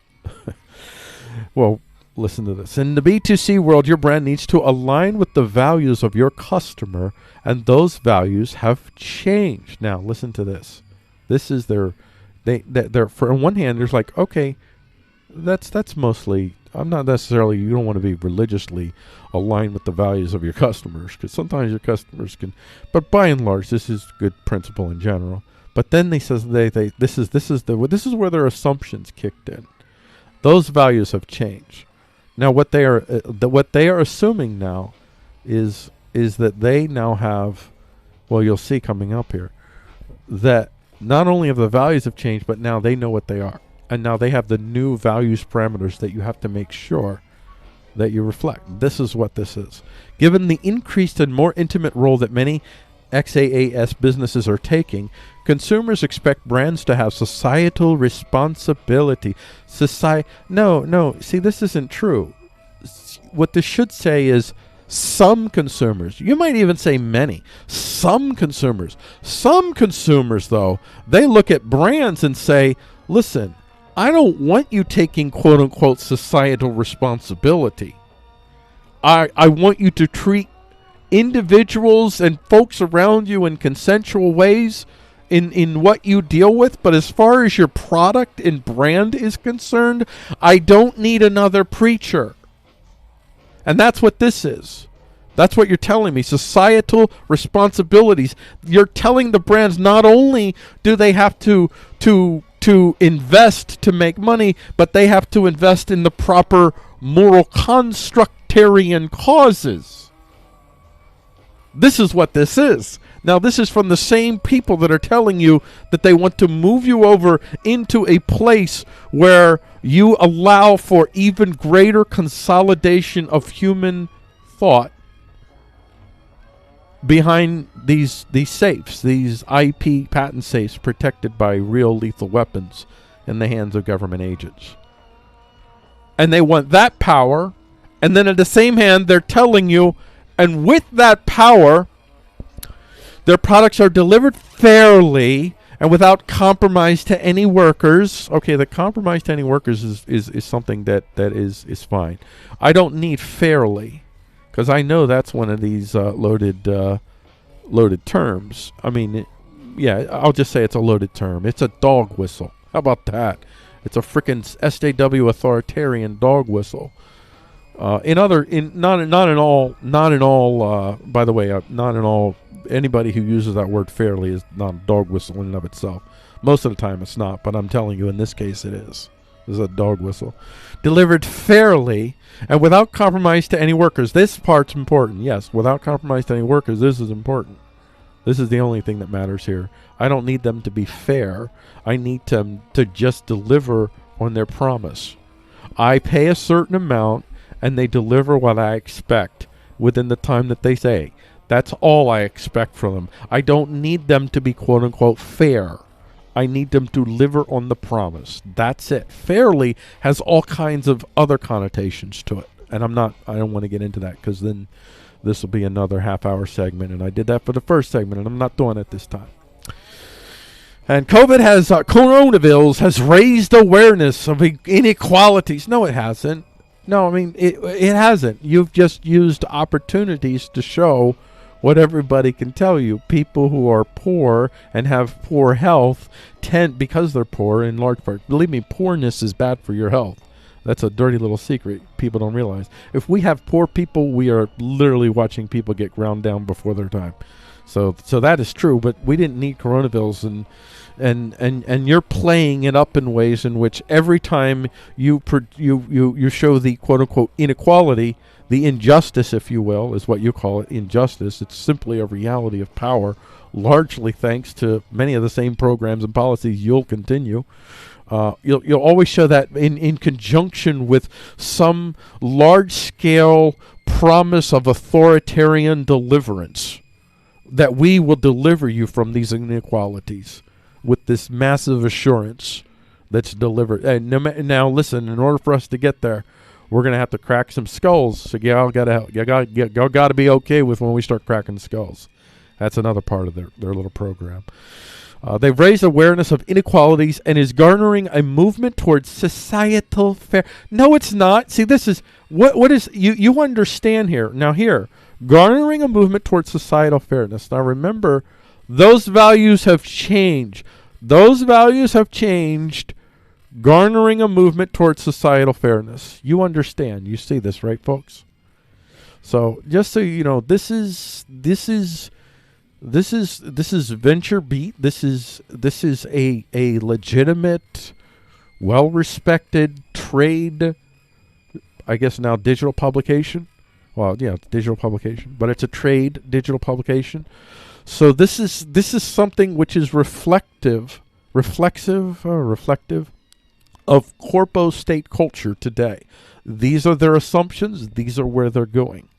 well, listen to this. In the B2C world, your brand needs to align with the values of your customer, and those values have changed. Now, listen to this. This is they're for on one hand, there's like, okay, that's mostly, I'm not necessarily, you don't want to be religiously aligned with the values of your customers, because sometimes your customers can, but by and large, this is good principle in general. But then they says this is where their assumptions kicked in. Those values have changed. Now what they are assuming now is that they now have, well, you'll see coming up here, that not only have the values have changed, but now they know what they are. And now they have the new values parameters that you have to make sure that you reflect. This is what this is. Given the increased and more intimate role that many XaaS businesses are taking, consumers expect brands to have societal responsibility. No, see, this isn't true. What this should say is some consumers. You might even say many. Some consumers. Some consumers, though, they look at brands and say, listen, I don't want you taking quote-unquote societal responsibility. I want you to treat individuals and folks around you in consensual ways in what you deal with, but as far as your product and brand is concerned, I don't need another preacher. And that's what this is. That's what you're telling me. Societal responsibilities. You're telling the brands not only do they have to invest to make money, but they have to invest in the proper moral constructarian causes. This is what this is. Now, this is from the same people that are telling you that they want to move you over into a place where you allow for even greater consolidation of human thought behind these safes, these IP patent safes protected by real lethal weapons in the hands of government agents. And they want that power, and then at the same hand, they're telling you, and with that power, their products are delivered fairly, and without compromise to any workers. Okay, the compromise to any workers is something that is fine. I don't need fairly, because I know that's one of these loaded terms. I mean, yeah, I'll just say it's a loaded term. It's a dog whistle. How about that? It's a frickin' SJW authoritarian dog whistle. Not in all. By the way, not in all. Anybody who uses that word fairly is not a dog whistle in and of itself. Most of the time it's not, but I'm telling you, in this case it is. This is a dog whistle. Delivered fairly and without compromise to any workers. This part's important. Yes, without compromise to any workers, this is important. This is the only thing that matters here. I don't need them to be fair. I need them to just deliver on their promise. I pay a certain amount, and they deliver what I expect within the time that they say. That's all I expect from them. I don't need them to be quote-unquote fair. I need them to deliver on the promise. That's it. Fairly has all kinds of other connotations to it. And I don't want to get into that, because then this will be another half-hour segment. And I did that for the first segment, and I'm not doing it this time. And coronavirus has raised awareness of inequalities. No, it hasn't. No, I mean, it hasn't. You've just used opportunities to show what everybody can tell you. People who are poor and have poor health tend, because they're poor in large part, believe me, poorness is bad for your health. That's a dirty little secret people don't realize. If we have poor people, we are literally watching people get ground down before their time. So that is true, but we didn't need coronavirus, and you're playing it up in ways in which every time you show the quote unquote inequality, the injustice, if you will, is what you call it, injustice. It's simply a reality of power, largely thanks to many of the same programs and policies you'll continue. You'll always show that in conjunction with some large-scale promise of authoritarian deliverance, that we will deliver you from these inequalities with this massive assurance that's delivered. And now, listen, in order for us to get there, we're going to have to crack some skulls. So y'all got to be okay with when we start cracking skulls. That's another part of their little program. They've raised awareness of inequalities and is garnering a movement towards societal fair. No, it's not. See, this is what is you understand here. Now here, garnering a movement towards societal fairness. Now remember, those values have changed. Those values have changed. Garnering a movement towards societal fairness. You understand. You see this, right, folks? So just so you know, this is Venture Beat. This is a legitimate, well-respected trade, I guess now digital publication. Well, yeah, it's digital publication, but it's a trade digital publication. So this is something which is reflective of corpo state culture today. These are their assumptions. These are where they're going.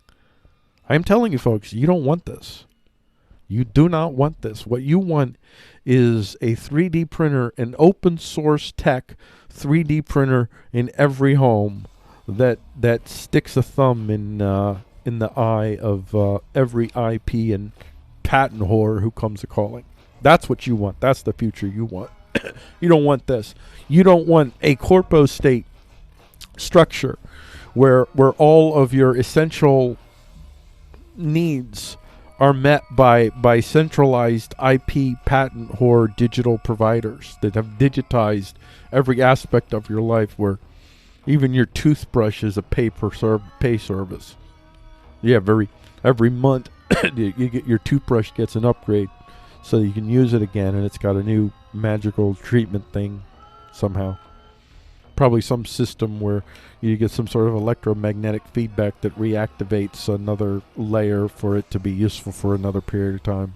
I'm telling you, folks, you don't want this. You do not want this. What you want is a 3D printer, an open source tech 3D printer in every home that sticks a thumb in the eye of every IP and patent whore who comes a calling. That's what you want. That's the future you want. You don't want this. You don't want a corpo state structure where all of your essential needs are met by centralized IP patent whore digital providers that have digitized every aspect of your life, where even your toothbrush is a pay service. Yeah, every month you get your toothbrush gets an upgrade so you can use it again, and it's got a new magical treatment thing somehow. Probably some system where you get some sort of electromagnetic feedback that reactivates another layer for it to be useful for another period of time.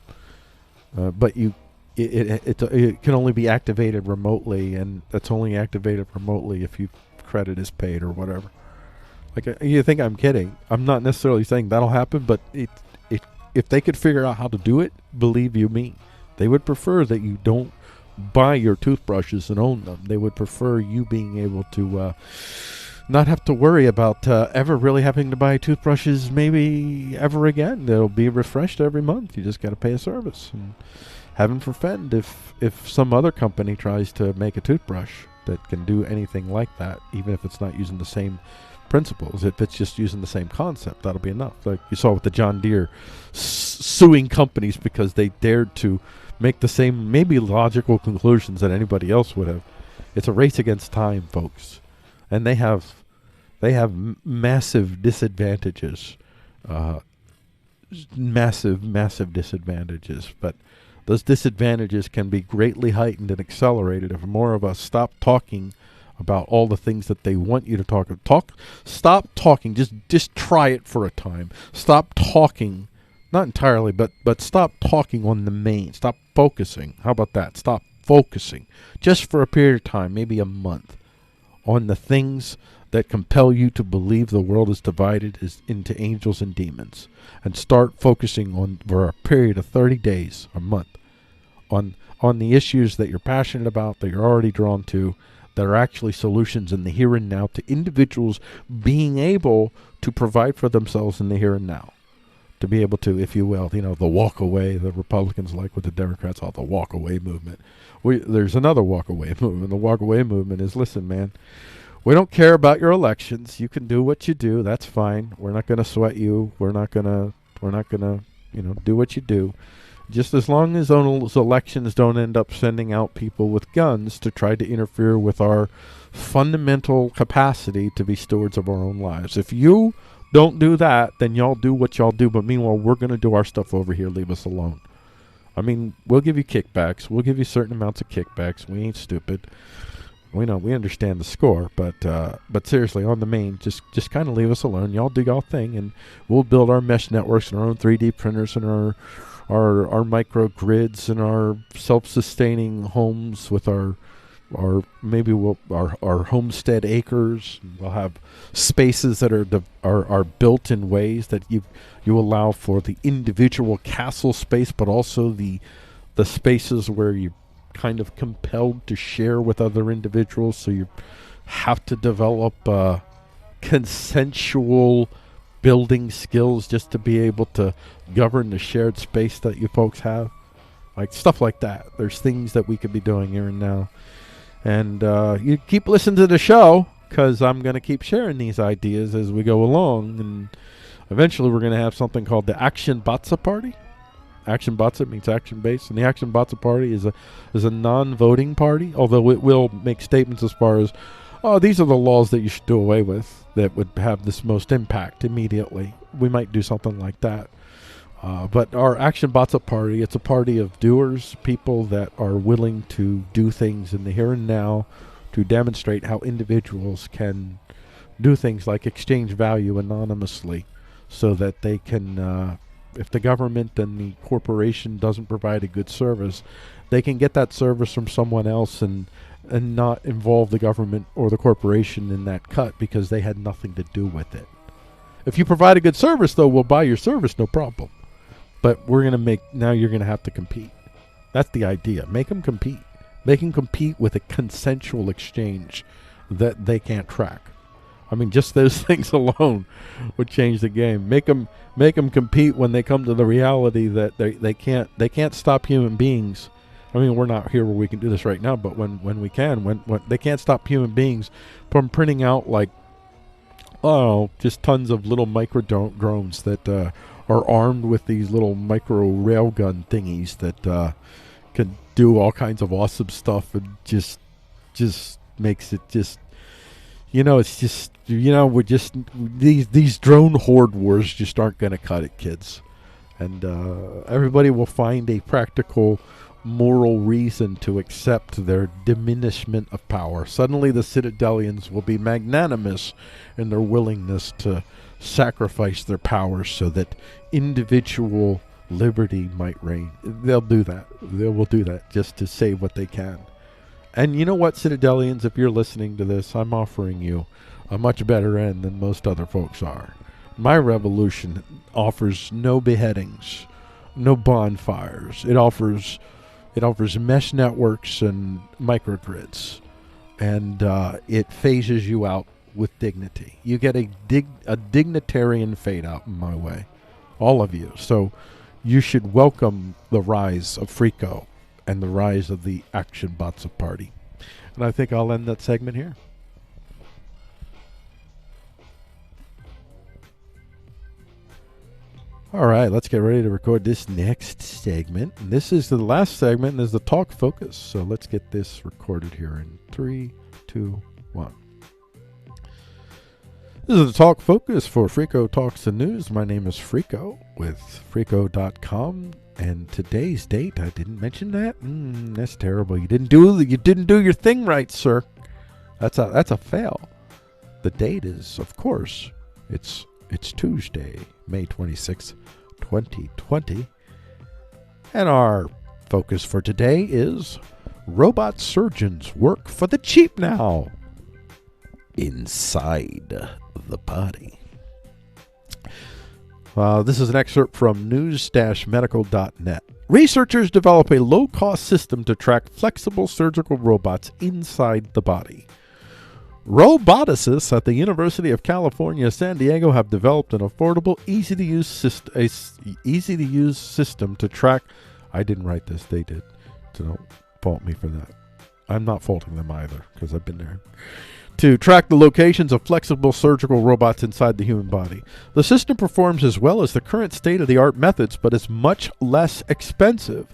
But it can only be activated remotely, and that's only activated remotely if your credit is paid or whatever. Like, you think I'm kidding? I'm not necessarily saying that'll happen, but if they could figure out how to do it, believe you me, they would prefer that you don't buy your toothbrushes and own them. They would prefer you being able to not have to worry about ever really having to buy toothbrushes maybe ever again. They'll be refreshed every month. You just got to pay a service. heaven forfend if some other company tries to make a toothbrush that can do anything like that, even if it's not using the same principles. If it's just using the same concept, that'll be enough. Like you saw with the John Deere suing companies because they dared to make the same, maybe logical conclusions that anybody else would have. It's a race against time, folks, and they have massive disadvantages, massive disadvantages. But those disadvantages can be greatly heightened and accelerated if more of us stop talking about all the things that they want you to talk. Stop talking. Just try it for a time. Stop talking, not entirely, but stop talking on the main. Stop focusing. How about that? Stop focusing just for a period of time, maybe a month, on the things that compel you to believe the world is divided into angels and demons, and start focusing on, for a period of 30 days, a month, on the issues that you're passionate about, that you're already drawn to, that are actually solutions in the here and now to individuals being able to provide for themselves in the here and now. To be able to, if you will, the walk away, the Republicans like what the Democrats call the walk away movement. There's another walk away movement. The walk away movement is, listen, man, we don't care about your elections. You can do what you do. That's fine. We're not going to sweat you. We're not going to, do what you do. Just as long as those elections don't end up sending out people with guns to try to interfere with our fundamental capacity to be stewards of our own lives. If you don't do that, then y'all do what y'all do. But meanwhile, we're going to do our stuff over here. Leave us alone. I mean, we'll give you kickbacks. We'll give you certain amounts of kickbacks. We ain't stupid. We understand the score. But seriously, on the main, just kind of leave us alone. Y'all do y'all thing, and we'll build our mesh networks and our own 3D printers and our microgrids and our self-sustaining homes with our homestead acres. We'll have spaces that are built in ways that you allow for the individual castle space, but also the spaces where you kind of compelled to share with other individuals. So you have to develop consensual building skills just to be able to govern the shared space that you folks have. Like stuff like that. There's things that we could be doing here and now. And you keep listening to the show, because I'm going to keep sharing these ideas as we go along. And eventually we're going to have something called the Action Batsa Party. Action Batsa means action-based. And the Action Batsa Party is a non-voting party, although it will make statements as far as, oh, these are the laws that you should do away with that would have this most impact immediately. We might do something like that. But our Action Batsa Party, it's a party of doers, people that are willing to do things in the here and now to demonstrate how individuals can do things like exchange value anonymously, so that they can, if the government and the corporation doesn't provide a good service, they can get that service from someone else and not involve the government or the corporation in that cut, because they had nothing to do with it. If you provide a good service, though, we'll buy your service, no problem. But now you're going to have to compete. That's the idea. Make them compete. Make them compete with a consensual exchange that they can't track. I mean, just those things alone would change the game. Make them compete when they come to the reality that they can't stop human beings. I mean, we're not here where we can do this right now, but when we can, when they can't stop human beings from printing out just tons of little micro drones that are armed with these little micro railgun thingies that can do all kinds of awesome stuff, and just makes it just, it's just, we're just, these drone horde wars just aren't going to cut it, kids. And everybody will find a practical, moral reason to accept their diminishment of power. Suddenly the Citadelians will be magnanimous in their willingness to sacrifice their powers so that individual liberty might reign. They'll do that. They will do that just to save what they can. And you know what, Citadelians, if you're listening to this, I'm offering you a much better end than most other folks are. My revolution offers no beheadings, no bonfires. It offers mesh networks and microgrids, and it phases you out with dignity. You get a dignitarian fade out in my way, all of you. So you should welcome the rise of Frico and the rise of the Action Bots of Party. And I think I'll end that segment here. All right, let's get ready to record this next segment. And this is the last segment, and is the talk focus. So let's get this recorded here in 3, 2, 1. This is the talk focus for Frico Talks and News. My name is Frico with Frico.com, and today's date, I didn't mention that. That's terrible. You didn't do your thing right, sir. That's a fail. The date is, of course, it's Tuesday, May 26th, 2020. And our focus for today is robot surgeons work for the cheap now inside the body. This is an excerpt from news-medical.net. Researchers develop a low-cost system to track flexible surgical robots inside the body. Roboticists at the University of California, San Diego have developed an affordable, easy-to-use system to track. I didn't write this; they did, so don't fault me for that. I'm not faulting them either because I've been there. To track the locations of flexible surgical robots inside the human body. The system performs as well as the current state-of-the-art methods, but is much less expensive.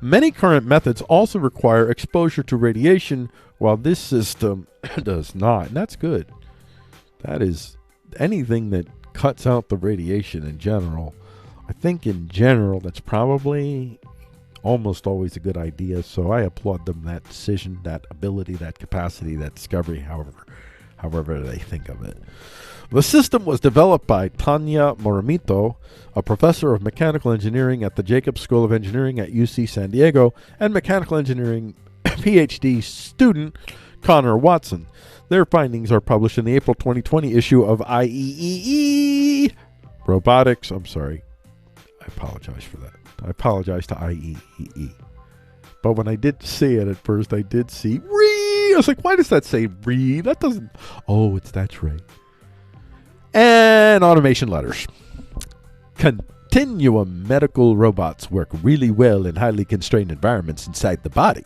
Many current methods also require exposure to radiation, while this system does not. And that's good. That is anything that cuts out the radiation in general. I think in general that's probably almost always a good idea. So I applaud them, that decision, that ability, that capacity, that discovery, however they think of it. The system was developed by Tanya Moramito, a professor of mechanical engineering at the Jacobs School of Engineering at UC San Diego, and mechanical engineering PhD student Connor Watson. Their findings are published in the April 2020 issue of IEEE Robotics. I'm sorry. I apologize for that. I apologize to IEEE. But when I did see it at first, I did see RE. I was like, why does that say RE? That doesn't. Oh, that's right. And automation letters. Continuum medical robots work really well in highly constrained environments inside the body.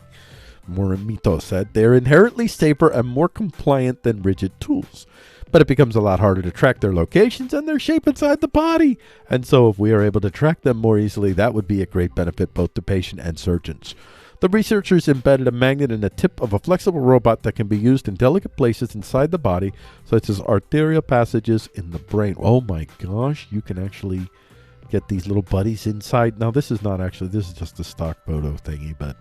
Moramito said they're inherently safer and more compliant than rigid tools. But it becomes a lot harder to track their locations and their shape inside the body. And so if we are able to track them more easily, that would be a great benefit both to patient and surgeons. The researchers embedded a magnet in the tip of a flexible robot that can be used in delicate places inside the body, such as arterial passages in the brain. Oh my gosh, you can actually get these little buddies inside. Now this is just a stock photo thingy, but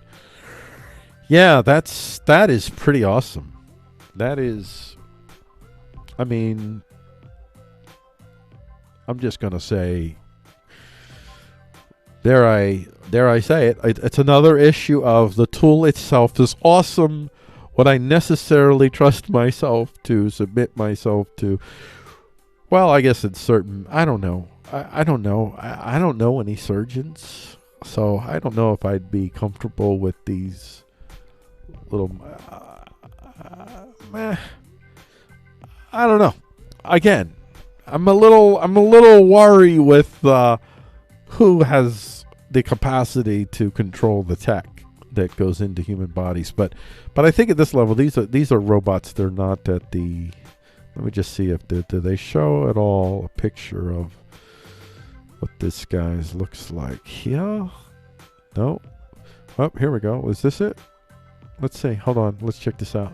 yeah, that is pretty awesome. That is, I mean, I'm just going to say, dare I say it, it's another issue of the tool itself is awesome. Would I necessarily trust myself to submit myself to, well, I guess it's certain, I don't know. I don't know. I don't know any surgeons, so I don't know if I'd be comfortable with these little, I don't know. Again, I'm a little worried with who has the capacity to control the tech that goes into human bodies. But I think at this level, these are robots. They're not at the. Let me just see if do they show at all a picture of what this guy's looks like here. No. Oh, here we go. Is this it? Let's see. Hold on. Let's check this out.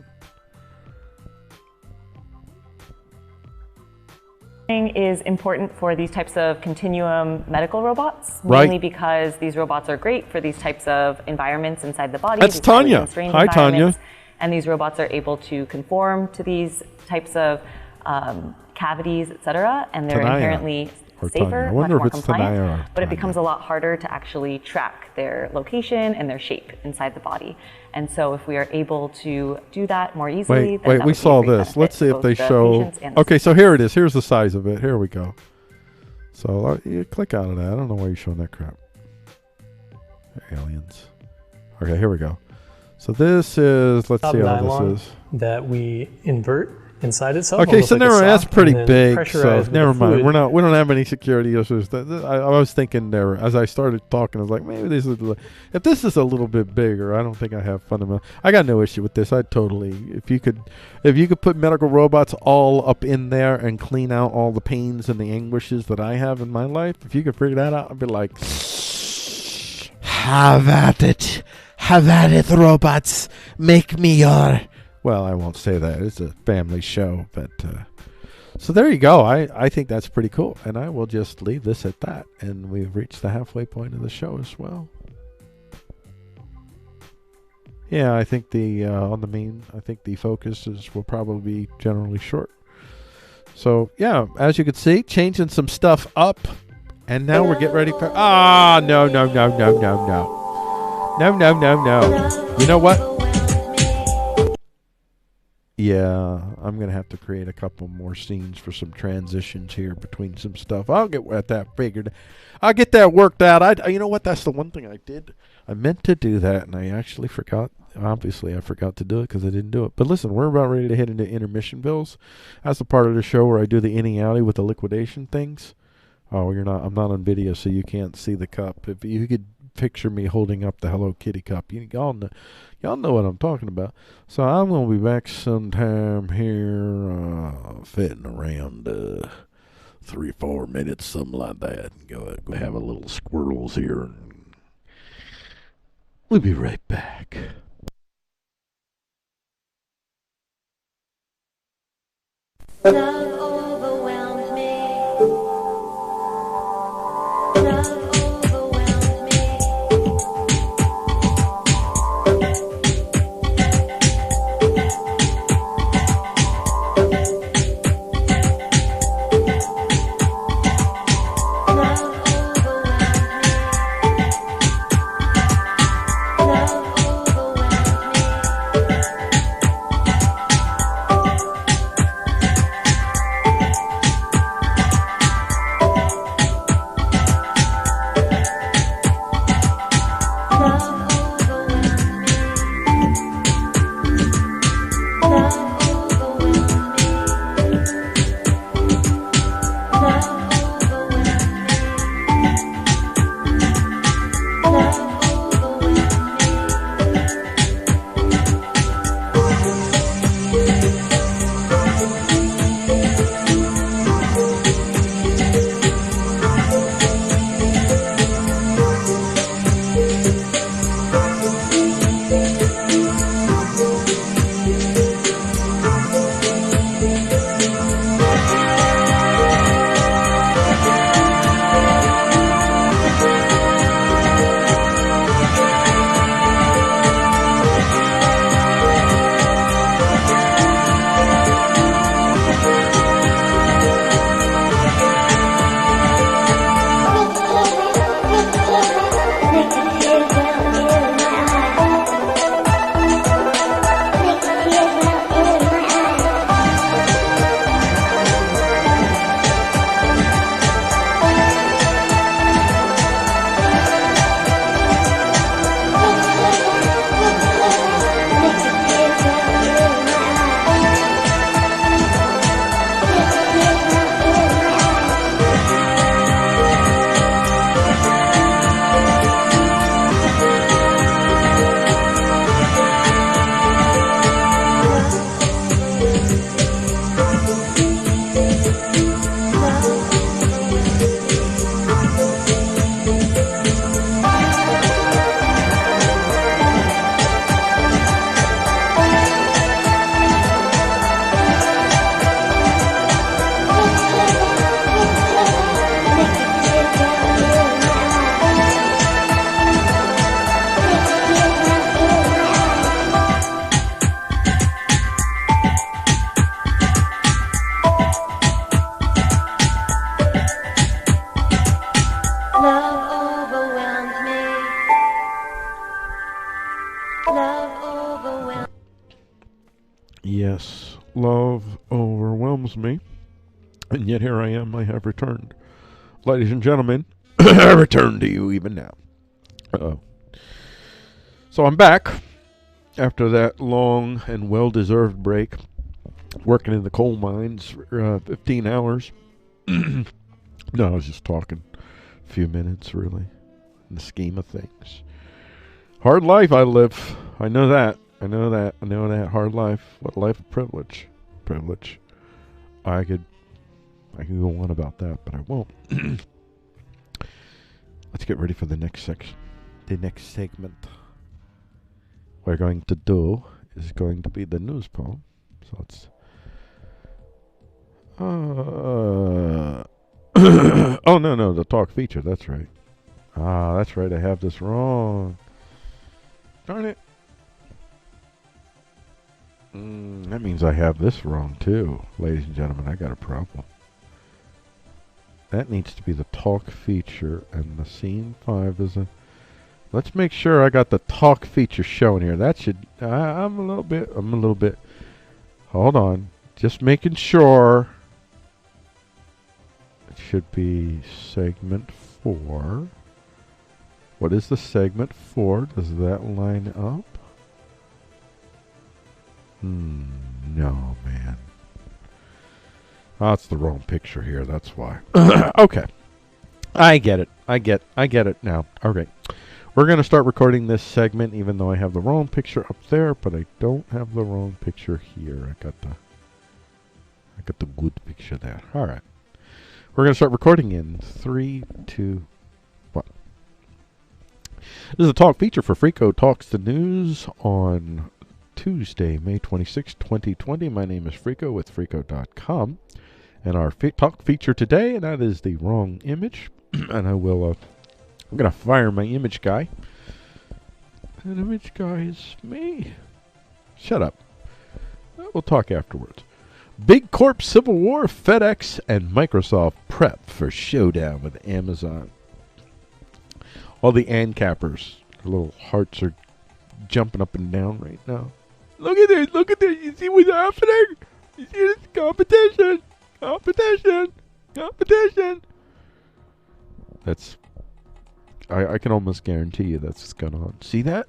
Is important for these types of continuum medical robots, right, mainly because these robots are great for these types of environments inside the body. That's Tanya. Hi, Tanya. And these robots are able to conform to these types of cavities, etc. And they're inherently safer, much more compliant, but it becomes a lot harder to actually track their location and their shape inside the body. And so if we are able to do that more easily, wait, we saw this. Let's see if they show. Okay, so here it is. Here's the size of it. Here we go. So you click out of that. I don't know why you're showing that crap. Aliens. Okay, here we go. So this is, let's see how this is. That we invert inside itself. Okay, so never mind. That's pretty big. So never mind. We don't have any security issues. I was thinking there as I started talking. I was like, maybe if this is a little bit bigger, I don't think I have fundamental. I got no issue with this. I totally. If you could put medical robots all up in there and clean out all the pains and the anguishes that I have in my life, if you could figure that out, I'd be like, have at it, robots. Make me your. Well, I won't say that. It's a family show, but so there you go. I think that's pretty cool, and I will just leave this at that. And we've reached the halfway point of the show as well. Yeah, I think the focuses will probably be generally short. So yeah, as you can see, changing some stuff up, and now we're getting ready for no. You know what? Yeah, I'm going to have to create a couple more scenes for some transitions here between some stuff. I'll get that figured. I'll get that worked out. You know what? That's the one thing I did. I meant to do that, and I actually forgot. Obviously, I forgot to do it because I didn't do it. But listen, we're about ready to head into intermission bills. That's the part of the show where I do the inning outie with the liquidation things. Oh, you're not. I'm not on video, so you can't see the cup. If you could picture me holding up the Hello Kitty cup, y'all know what I'm talking about. So I'm gonna be back sometime here, fitting around 3-4 minutes, something like that. And go have a little squirrels here, and we'll be right back. Love overwhelmed me. Love overwhelmed me. Yes, love overwhelms me, and yet here I am, I have returned. Ladies and gentlemen, I return to you even now. Uh-oh. So I'm back after that long and well-deserved break. working in the coal mines for 15 hours. No, I was just talking a few minutes, really, in the scheme of things. Hard life I live. I know that. I know that. Hard life. What a life of privilege. Privilege. I could go on about that, but I won't. Let's get ready for the next section. The next segment we're going to do is going to be the news poem. So it's oh no, the talk feature, that's right. That's right, I have this wrong. Darn it. That means I have this wrong too. Ladies and gentlemen, I got a problem. That needs to be the talk feature, and the scene 5 is a... Let's make sure I got the talk feature shown here. That should... I'm a little bit... Hold on. Just making sure. It should be segment 4. What is the segment 4? Does that line up? No, man. That's the wrong picture here. That's why. Okay. I get it. I get it now. Okay. We're going to start recording this segment, even though I have the wrong picture up there, but I don't have the wrong picture here. I got the good picture there. All right. We're going to start recording in 3, 2, 1. This is a talk feature for Frico Talks the News on Tuesday, May 26, 2020. My name is Frico with Frico.com. And our talk feature today, and that is the wrong image. And I will, I'm going to fire my image guy. That image guy is me. Shut up. We'll talk afterwards. Big Corp Civil War, FedEx and Microsoft prep for showdown with Amazon. All the ANCAPers, their little hearts are jumping up and down right now. Look at this, look at this. You see what's happening? You see this competition? Competition. That's... I can almost guarantee you that's what's going on. See that?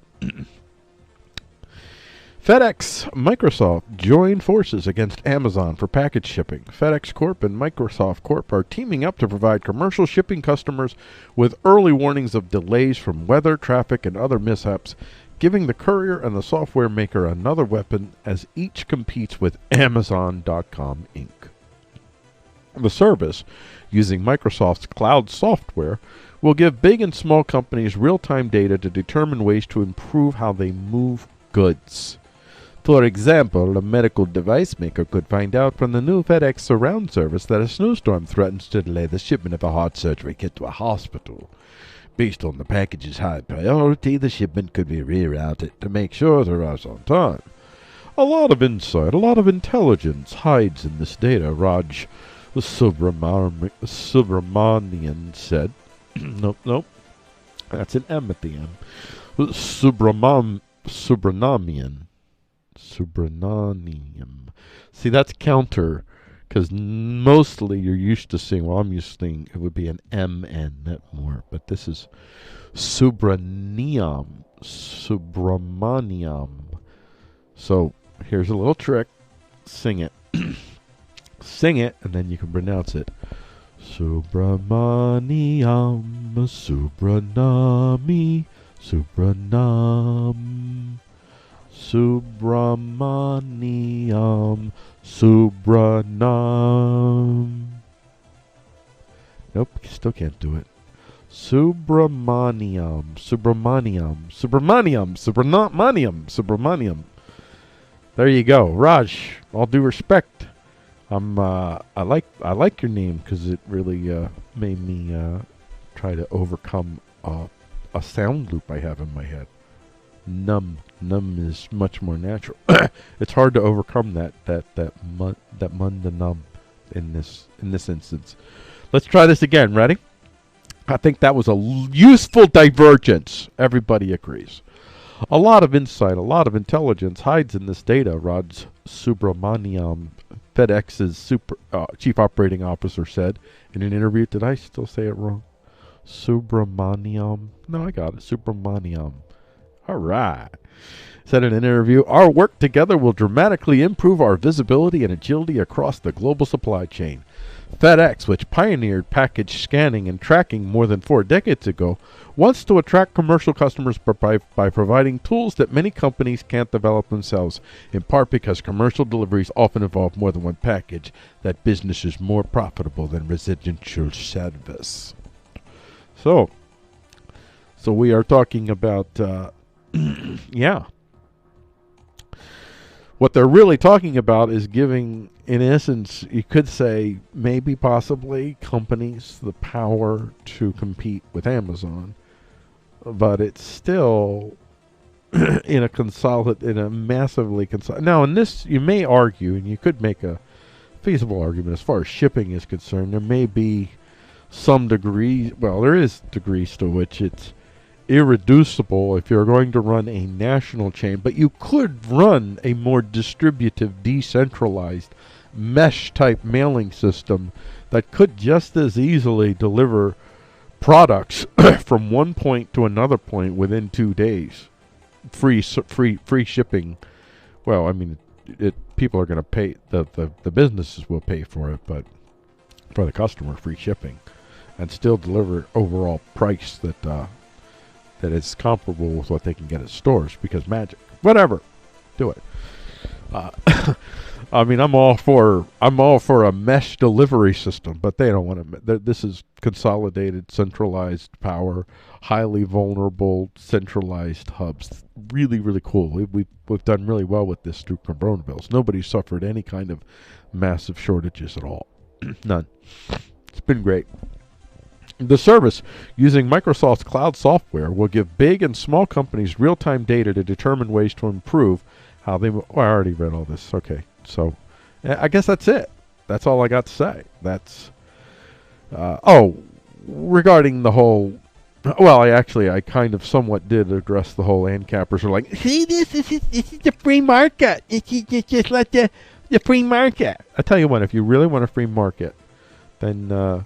FedEx, Microsoft join forces against Amazon for package shipping. FedEx Corp and Microsoft Corp are teaming up to provide commercial shipping customers with early warnings of delays from weather, traffic, and other mishaps, giving the courier and the software maker another weapon as each competes with Amazon.com Inc. The service, using Microsoft's cloud software, will give big and small companies real-time data to determine ways to improve how they move goods. For example, a medical device maker could find out from the new FedEx Surround service that a snowstorm threatens to delay the shipment of a heart surgery kit to a hospital. Based on the package's high priority, the shipment could be rerouted to make sure it arrives on time. A lot of insight, a lot of intelligence hides in this data, Raj Subramanian said. Nope. That's an M at the end. Subramanian. See, that's counter, because mostly you're used to seeing, well, I'm used to seeing it would be an M-N, not more, but this is Subramaniam. So, here's a little trick. Sing it. Sing it, and then you can pronounce it. Subramaniam, Subranami, Subranam, Subramaniam, Subranam. Nope, still can't do it. Subramaniam. There you go. Raj, all due respect. I like your name because it really made me try to overcome a sound loop I have in my head. Num is much more natural. It's hard to overcome that mun to num in this instance. Let's try this again. Ready? I think that was a useful divergence. Everybody agrees. A lot of insight, a lot of intelligence hides in this data, Raj Subramaniam, FedEx's chief operating officer, said in an interview. Did I still say it wrong? Subramaniam? No, I got it. Subramaniam. All right. Said in an interview, our work together will dramatically improve our visibility and agility across the global supply chain. FedEx, which pioneered package scanning and tracking more than 4 decades ago, wants to attract commercial customers by providing tools that many companies can't develop themselves, in part because commercial deliveries often involve more than one package. That business is more profitable than residential service. So we are talking about, yeah. What they're really talking about is giving, in essence, you could say, maybe possibly, companies the power to compete with Amazon. But it's still in a massively Now, in this, you may argue, and you could make a feasible argument as far as shipping is concerned, there may be some degree, well, there is degrees to which it's irreducible if you're going to run a national chain, but you could run a more distributive, decentralized, mesh-type mailing system that could just as easily deliver products from one point to another point within 2 days. Free shipping. Well, I mean, people are going to pay, the businesses will pay for it, but for the customer, free shipping, and still deliver overall price that is comparable with what they can get at stores, because magic. Whatever, do it. I mean, I'm all for a mesh delivery system, but they don't want to. This is consolidated, centralized power, highly vulnerable, centralized hubs. Really, really cool. We've done really well with this through coronavirus. Nobody's suffered any kind of massive shortages at all. None. It's been great. The service, using Microsoft's cloud software, will give big and small companies real-time data to determine ways to improve how they... Oh, I already read all this. Okay, so I guess that's it. That's all I got to say. That's... regarding the whole... Well, I kind of somewhat did address the whole ANCAPers are like, see, this is the free market. It's just like the free market. I tell you what, if you really want a free market, then...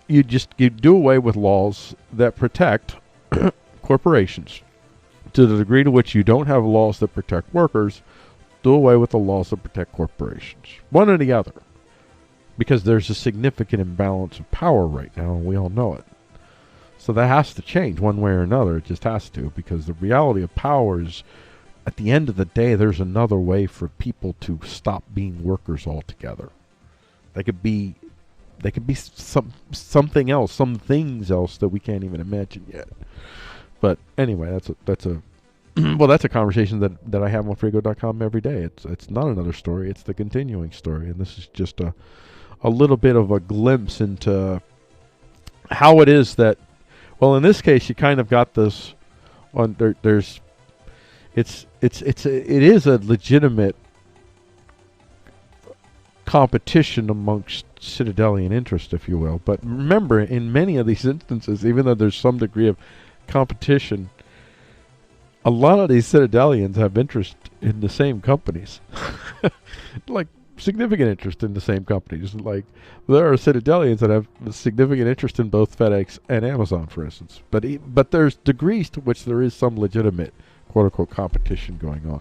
you do away with laws that protect corporations. To the degree to which you don't have laws that protect workers, do away with the laws that protect corporations. One or the other. Because there's a significant imbalance of power right now, and we all know it. So that has to change one way or another. It just has to, because the reality of power is, at the end of the day, there's another way for people to stop being workers altogether. They could be something else, some things else that we can't even imagine yet. But anyway, that's a well, that's a conversation that I have on Frigo.com every day. It's not another story; it's the continuing story, and this is just a little bit of a glimpse into how it is that. Well, in this case, you kind of got this on there. It is a legitimate competition amongst Citadelian interest, if you will. But remember, in many of these instances, even though there's some degree of competition, a lot of these Citadelians have interest in the same companies. Like, significant interest in the same companies. Like, there are Citadelians that have significant interest in both FedEx and Amazon, for instance. But there's degrees to which there is some legitimate, quote-unquote, competition going on.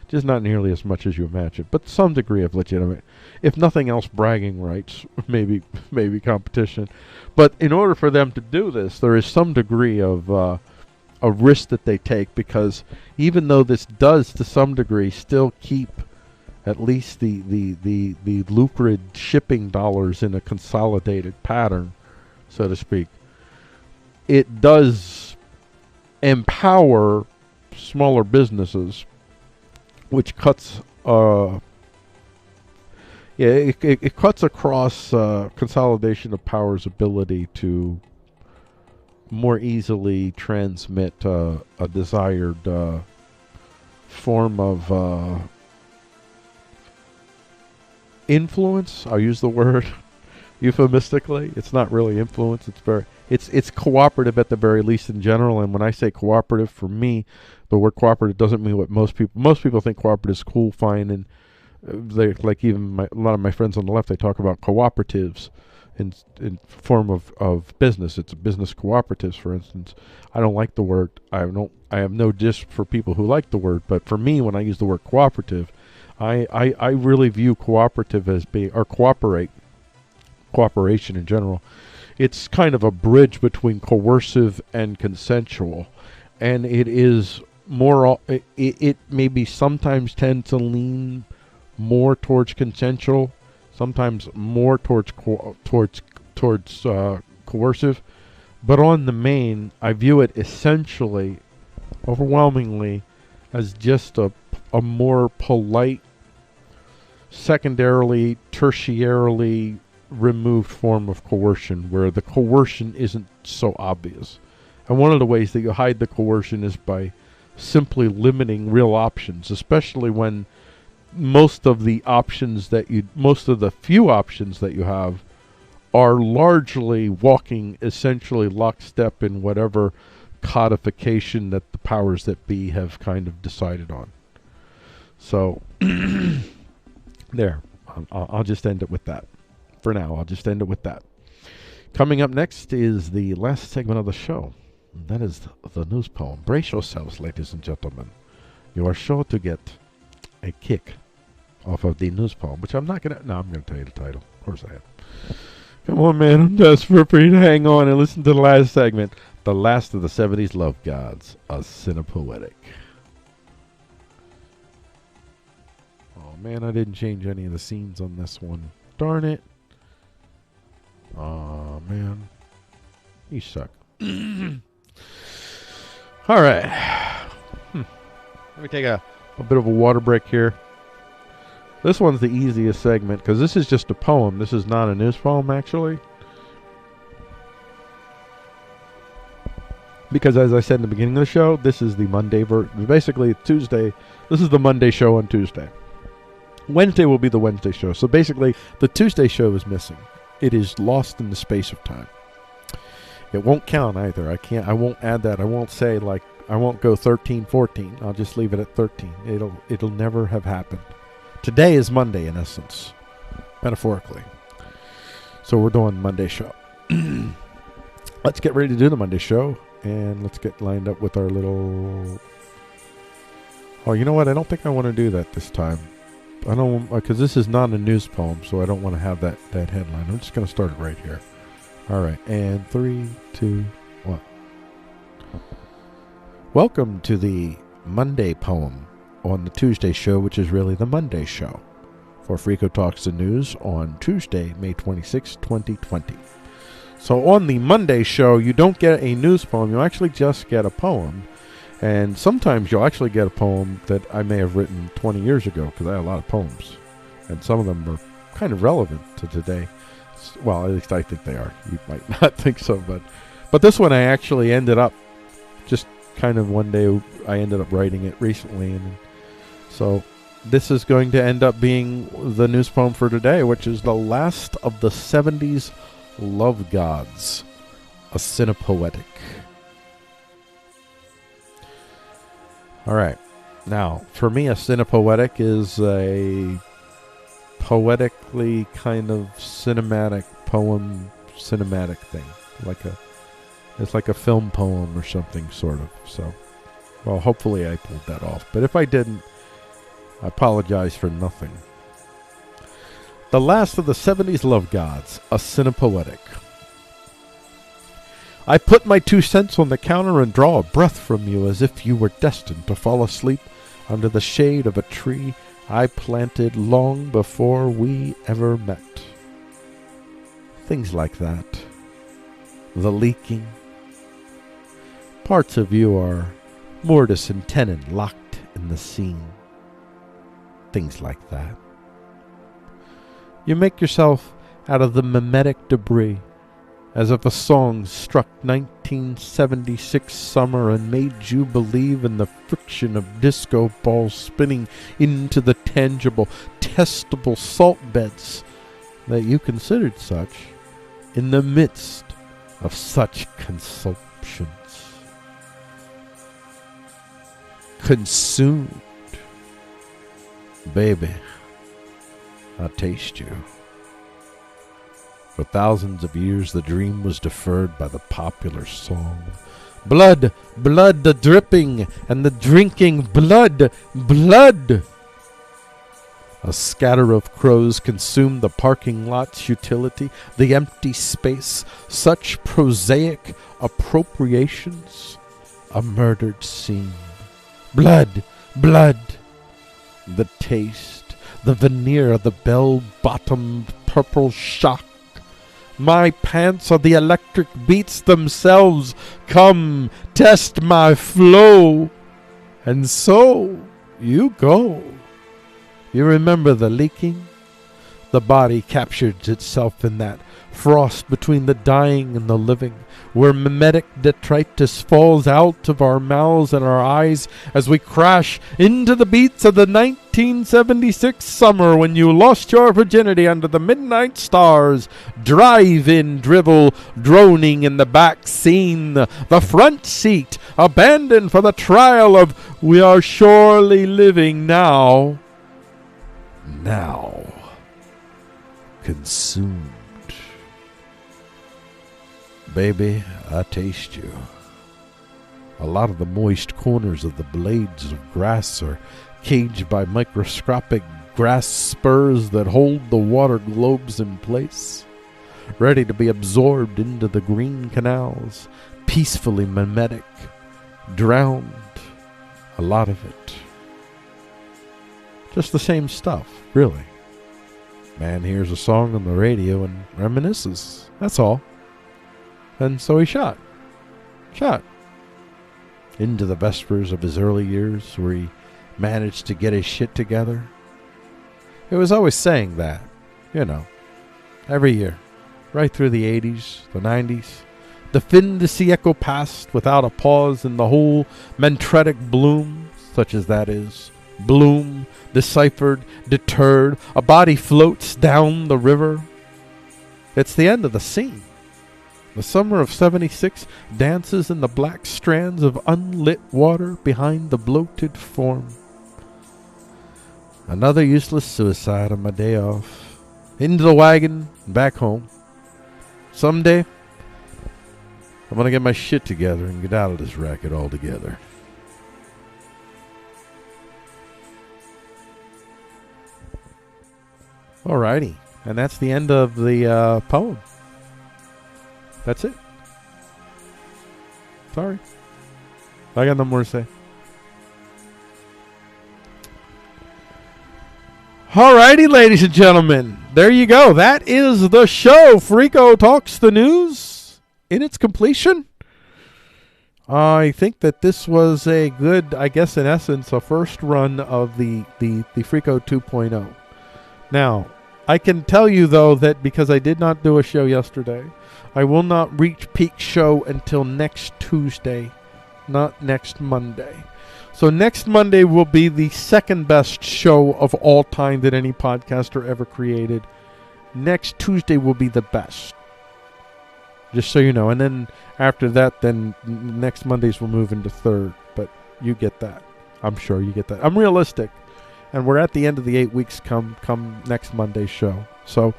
Just not nearly as much as you imagine, but some degree of legitimate, if nothing else, bragging rights, maybe competition. But in order for them to do this, there is some degree of a risk that they take, because even though this does, to some degree, still keep at least the lucrative shipping dollars in a consolidated pattern, so to speak, it does empower smaller businesses, which cuts, it cuts across consolidation of power's ability to more easily transmit a desired form of influence. I'll use the word euphemistically. It's not really influence. It's cooperative at the very least in general. And when I say cooperative, for me, the word cooperative doesn't mean what most people think cooperative is cool, fine, and they like even a lot of my friends on the left, they talk about cooperatives in form of business. It's a business cooperatives, for instance. I don't like the word. I have no diss for people who like the word, but for me, when I use the word cooperative, I really view cooperative as being, or cooperation in general. It's kind of a bridge between coercive and consensual, and it is more. It maybe sometimes tends to lean more towards consensual, sometimes more towards coercive, but on the main, I view it essentially, overwhelmingly, as just a more polite, secondarily, tertiarily removed form of coercion, where the coercion isn't so obvious. And one of the ways that you hide the coercion is by simply limiting real options, especially when most of the few options that you have are largely walking essentially lockstep in whatever codification that the powers that be have kind of decided on. So there, I'll just end it with that. For now, I'll just end it with that. Coming up next is the last segment of the show. That is the news poem. Brace yourselves, ladies and gentlemen. You are sure to get a kick off of the news poem, which I'm not going to... No, I'm going to tell you the title. Of course I am. Come on, man. I'm desperate for you to hang on and listen to the last segment. The last of the 70s love gods, a CinePoetic. Oh, man, I didn't change any of the scenes on this one. Darn it. Oh, man. You suck. All right. Let me take a bit of a water break here. This one's the easiest segment because this is just a poem. This is not a news poem, actually. Because as I said in the beginning of the show, this is the Monday basically Tuesday. This is the Monday show on Tuesday. Wednesday will be the Wednesday show. So basically, the Tuesday show is missing. It is lost in the space of time. It won't count either. I won't add that. I won't say, like, I won't go 13, 14. I'll just leave it at 13. It'll never have happened. Today is Monday, in essence, metaphorically. So we're doing Monday show. Let's get ready to do the Monday show, and let's get lined up with our little... Oh, you know what? I don't think I want to do that this time. I don't, because this is not a news poem, so I don't want to have that headline. I'm just going to start it right here. All right, and 3, 2, 1. Welcome to the Monday poem on the Tuesday show, which is really the Monday show for Frico Talks the News on Tuesday, May 26, 2020. So on the Monday show, you don't get a news poem. You actually just get a poem. And sometimes you'll actually get a poem that I may have written 20 years ago, because I have a lot of poems. And some of them are kind of relevant to today. Well, at least I think they are. You might not think so, but this one I actually ended up just kind of one day I ended up writing it recently, and so this is going to end up being the news poem for today, which is the last of the 70s love gods, a CinePoetic. All right. Now, for me, a CinePoetic is a poetically kind of cinematic poem, cinematic thing. It's like a film poem or something, sort of. So, well, hopefully I pulled that off. But if I didn't, I apologize for nothing. The last of the 70s love gods, a CinePoetic. I put my 2 cents on the counter and draw a breath from you as if you were destined to fall asleep under the shade of a tree I planted long before we ever met. Things like that. The leaking. Parts of you are mortise and tenon locked in the seam. Things like that. You make yourself out of the mimetic debris, as if a song struck 1976 summer and made you believe in the friction of disco balls spinning into the tangible, testable salt beds that you considered such in the midst of such consumptions. Consumed. Baby, I taste you. For thousands of years the dream was deferred by the popular song. Blood, blood, the dripping and the drinking, blood, blood. A scatter of crows consumed the parking lot's utility, the empty space, such prosaic appropriations, a murdered scene. Blood, blood, the taste, the veneer of the bell-bottomed purple shock. My pants are the electric beats themselves. Come, test my flow. And so you go. You remember the leaking? The body captures itself in that frost between the dying and the living, where mimetic detritus falls out of our mouths and our eyes as we crash into the beats of the 1976 summer when you lost your virginity under the midnight stars. Drive-in drivel droning in the back scene, the front seat abandoned for the trial of we are surely living now. Now consumed. Baby, I taste you. A lot of the moist corners of the blades of grass are caged by microscopic grass spurs that hold the water globes in place, ready to be absorbed into the green canals, peacefully mimetic, drowned, a lot of it. Just the same stuff, really. Man hears a song on the radio and reminisces, that's all. And so he shot. Into the vespers of his early years where he managed to get his shit together. It was always saying that, you know, every year, right through the 80s, the 90s. The fin de siècle passed without a pause in the whole mentretic bloom, such as that is. Bloom, deciphered, deterred, a body floats down the river. It's the end of the scene. The summer of 76 dances in the black strands of unlit water behind the bloated form. Another useless suicide on my day off. Into the wagon, back home. Someday, I'm going to get my shit together and get out of this racket altogether. Alrighty, and that's the end of the poem. That's it. Sorry. I got no more to say. Alrighty, ladies and gentlemen. There you go. That is the show. Frico Talks the News in its completion. I think that this was a good, I guess in essence, a first run of the Frico 2.0. Now, I can tell you, though, that because I did not do a show yesterday, I will not reach peak show until next Tuesday, not next Monday. So next Monday will be the second best show of all time that any podcaster ever created. Next Tuesday will be the best. Just so you know. And then after that, then next Mondays will move into third. But you get that. I'm sure you get that. I'm realistic. And we're at the end of the 8 weeks come next Monday's show. So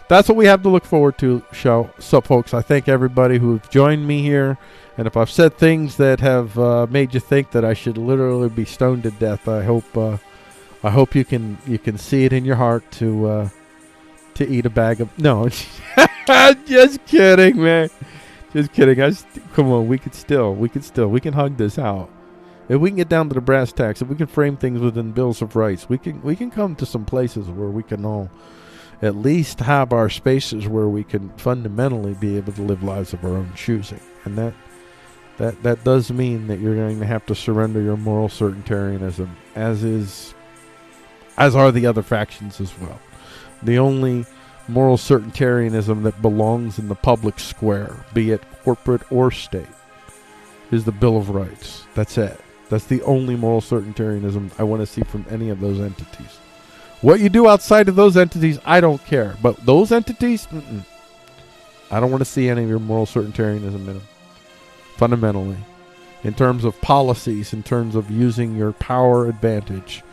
that's what we have to look forward to, show. So, folks, I thank everybody who's joined me here. And if I've said things that have made you think that I should literally be stoned to death, I hope you can see it in your heart to eat a bag of... No, just kidding, man. Just kidding. Come on, we can hug this out. If we can get down to the brass tacks, if we can frame things within bills of rights, we can come to some places where we can all at least have our spaces where we can fundamentally be able to live lives of our own choosing. And that does mean that you're going to have to surrender your moral certaintarianism, as are the other factions as well. The only moral certaintarianism that belongs in the public square, be it corporate or state, is the Bill of Rights. That's it. That's the only moral certaintarianism I want to see from any of those entities. What you do outside of those entities, I don't care. But those entities, I don't want to see any of your moral certaintarianism in them. Fundamentally. In terms of policies, in terms of using your power advantage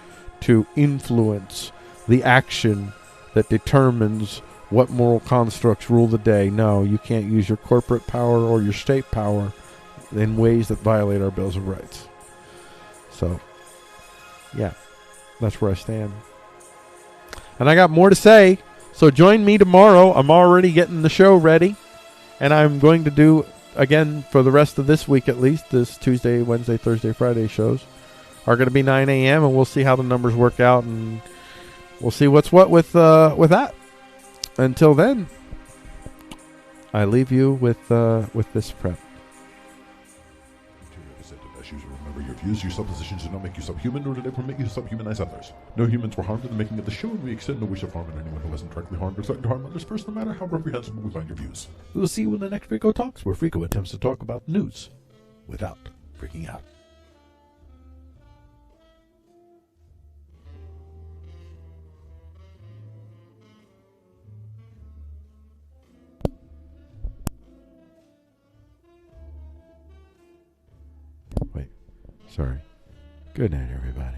to influence the action that determines what moral constructs rule the day. No, you can't use your corporate power or your state power in ways that violate our Bills of Rights. So, yeah, that's where I stand. And I got more to say, so join me tomorrow. I'm already getting the show ready, and I'm going to do, again, for the rest of this week at least, this Tuesday, Wednesday, Thursday, Friday shows are going to be 9 a.m., and we'll see how the numbers work out, and we'll see what's what with that. Until then, I leave you with this prep. Remember, your views, your suppositions do not make you subhuman, nor do they permit you to subhumanize others. No humans were harmed in the making of the show, and we extend no wish of harm in anyone who hasn't directly harmed or threatened to harm others first, no matter how reprehensible we find your views. We'll see you in the next Frico Talks, where Frico attempts to talk about news without freaking out. Wait, sorry. Good night, everybody.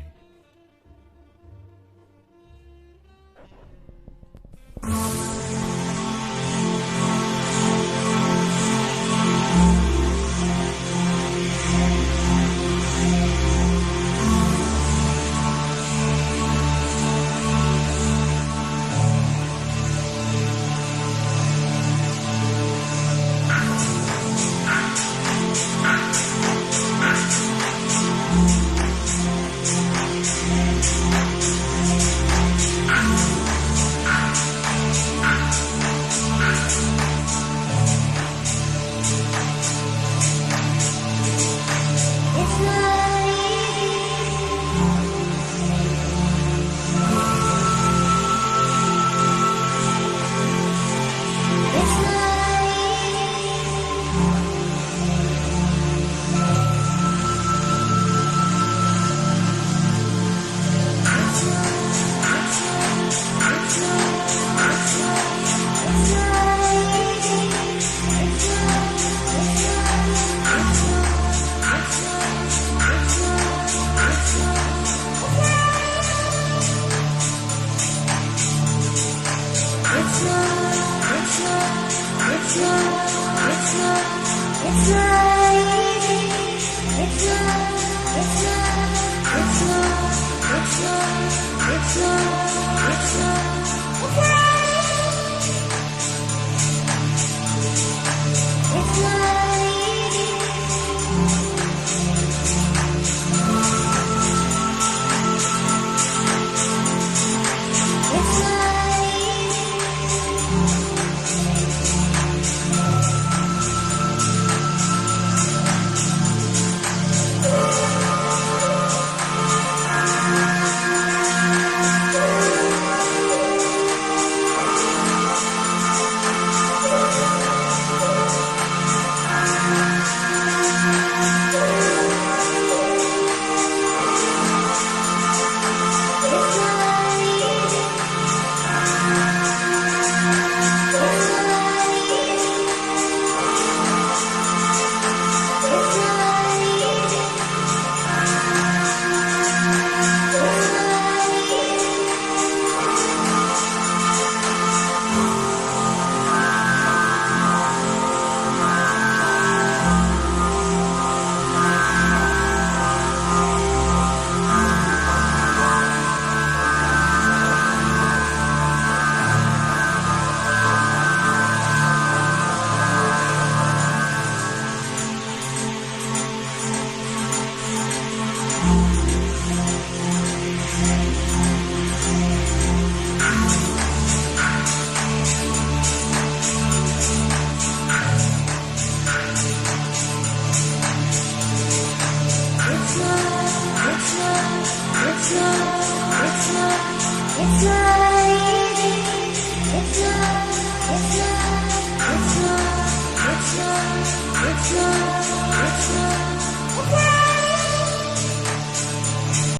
It's